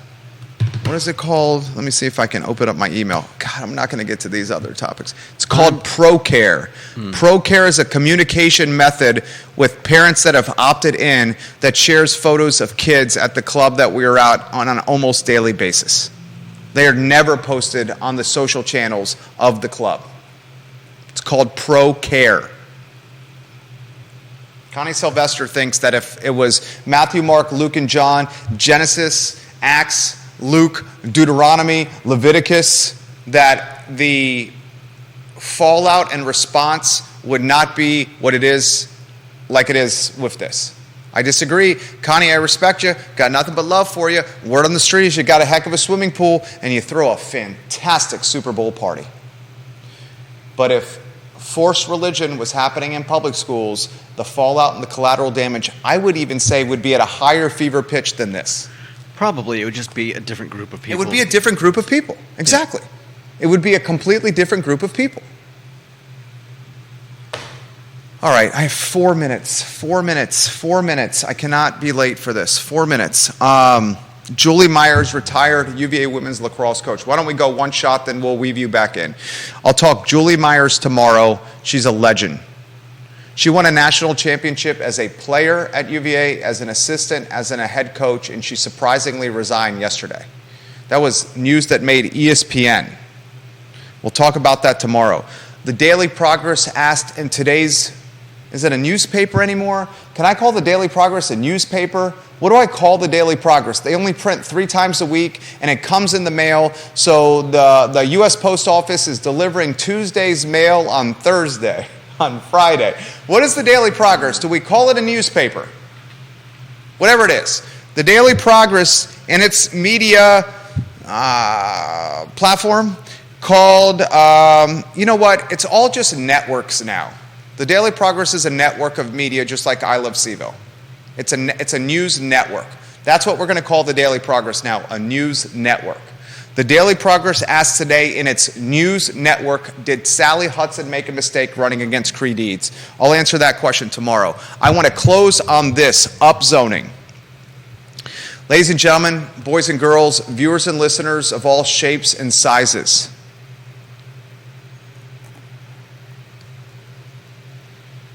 What is it called? Let me see if I can open up my email. God, I'm not going to get to these other topics. It's called ProCare. ProCare is a communication method with parents that have opted in that shares photos of kids at the club that we are at on an almost daily basis. They are never posted on the social channels of the club. It's called ProCare. Connie Sylvester thinks that if it was Matthew, Mark, Luke, and John, Genesis, Acts, Luke, Deuteronomy, Leviticus, that the fallout and response would not be what it is, like it is with this. I disagree. Connie, I respect you. Got nothing but love for you. Word on the street is you got a heck of a swimming pool and you throw a fantastic Super Bowl party. But if forced religion was happening in public schools, the fallout and the collateral damage, I would even say, would be at a higher fever pitch than this. Probably. It would just be a different group of people. It would be a different group of people. Exactly. Yeah. It would be a completely different group of people. All right, I have 4 minutes. 4 minutes. 4 minutes. I cannot be late for this. 4 minutes. Julie Myers, retired UVA women's lacrosse coach. Why don't we go one shot, then we'll weave you back in. I'll talk Julie Myers tomorrow. She's a legend. She won a national championship as a player at UVA, as an assistant, as a head coach, and she surprisingly resigned yesterday. That was news that made ESPN. We'll talk about that tomorrow. The Daily Progress asked in today's, is it a newspaper anymore? Can I call the Daily Progress a newspaper? What do I call the Daily Progress? They only print 3 times a week, and it comes in the mail. So the U.S. Post Office is delivering Tuesday's mail on Thursday, on Friday. What is the Daily Progress? Do we call it a newspaper? Whatever it is. The Daily Progress and its media platform called, you know what? It's all just networks now. The Daily Progress is a network of media just like I Love CVille. It's a news network. That's what we're going to call the Daily Progress now, a news network. The Daily Progress asked today in its news network, did Sally Hudson make a mistake running against Cree Deeds? I'll answer that question tomorrow. I want to close on this, upzoning. Ladies and gentlemen, boys and girls, viewers and listeners of all shapes and sizes,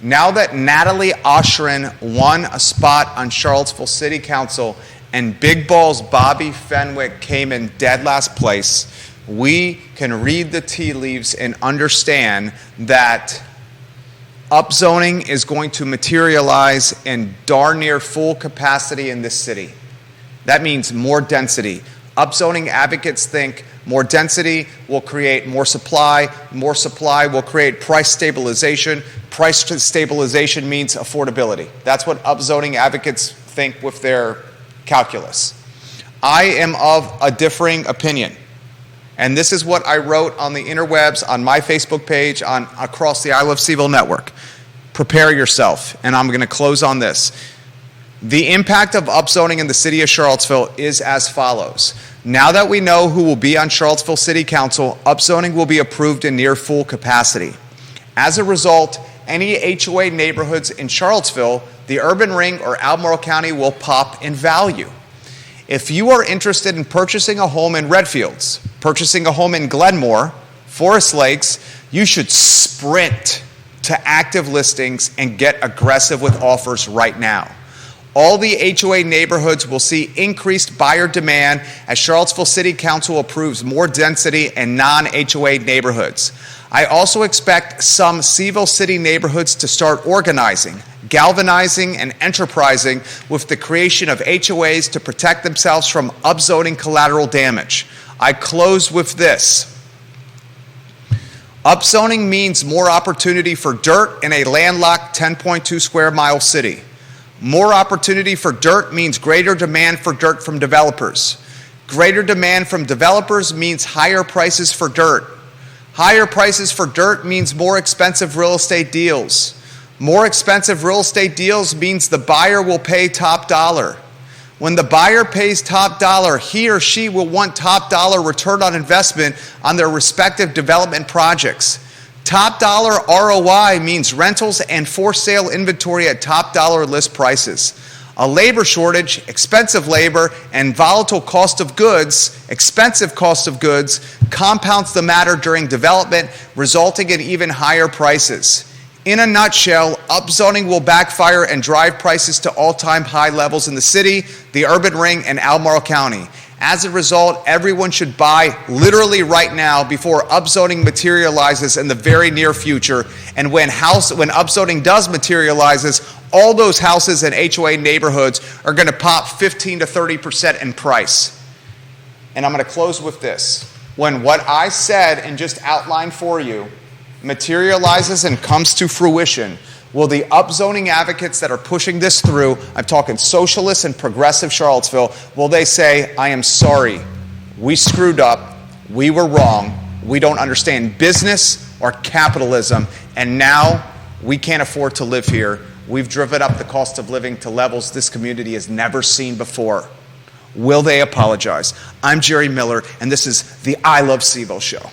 now that Natalie Oshrin won a spot on Charlottesville City Council and Big Balls Bobby Fenwick came in dead last place, we can read the tea leaves and understand that upzoning is going to materialize in darn near full capacity in this city. That means more density. Upzoning advocates think more density will create more supply will create price stabilization. Price stabilization means affordability. That's what upzoning advocates think with their calculus. I am of a differing opinion. And this is what I wrote on the interwebs, on my Facebook page, across the I Love CVille Network. Prepare yourself, and I'm going to close on this. The impact of upzoning in the city of Charlottesville is as follows. Now that we know who will be on Charlottesville City Council, upzoning will be approved in near full capacity. As a result, any HOA neighborhoods in Charlottesville, the urban ring, or Albemarle County will pop in value. If you are interested in purchasing a home in Redfields, purchasing a home in Glenmore, Forest Lakes, you should sprint to active listings and get aggressive with offers right now. All the HOA neighborhoods will see increased buyer demand as Charlottesville City Council approves more density in non-HOA neighborhoods. I also expect some CVille City neighborhoods to start organizing, galvanizing, and enterprising with the creation of HOAs to protect themselves from upzoning collateral damage. I close with this. Upzoning means more opportunity for dirt in a landlocked 10.2 square mile city. More opportunity for dirt means greater demand for dirt from developers. Greater demand from developers means higher prices for dirt. Higher prices for dirt means more expensive real estate deals. More expensive real estate deals means the buyer will pay top dollar. When the buyer pays top dollar, he or she will want top dollar return on investment on their respective development projects. Top dollar ROI means rentals and for sale inventory at top dollar list prices. A labor shortage, expensive labor, and volatile cost of goods, expensive cost of goods, compounds the matter during development, resulting in even higher prices. In a nutshell, upzoning will backfire and drive prices to all-time high levels in the city, the urban ring, and Albemarle County. As a result, everyone should buy literally right now before upzoning materializes in the very near future. And when upzoning does materializes, all those houses in HOA neighborhoods are going to pop 15 to 30% in price. And I'm going to close with this. When what I said and just outlined for you materializes and comes to fruition, will the upzoning advocates that are pushing this through, I'm talking socialist and progressive Charlottesville, will they say, I am sorry, we screwed up, we were wrong, we don't understand business or capitalism, and now we can't afford to live here. We've driven up the cost of living to levels this community has never seen before. Will they apologize? I'm Jerry Miller, and this is the I Love CVille Show.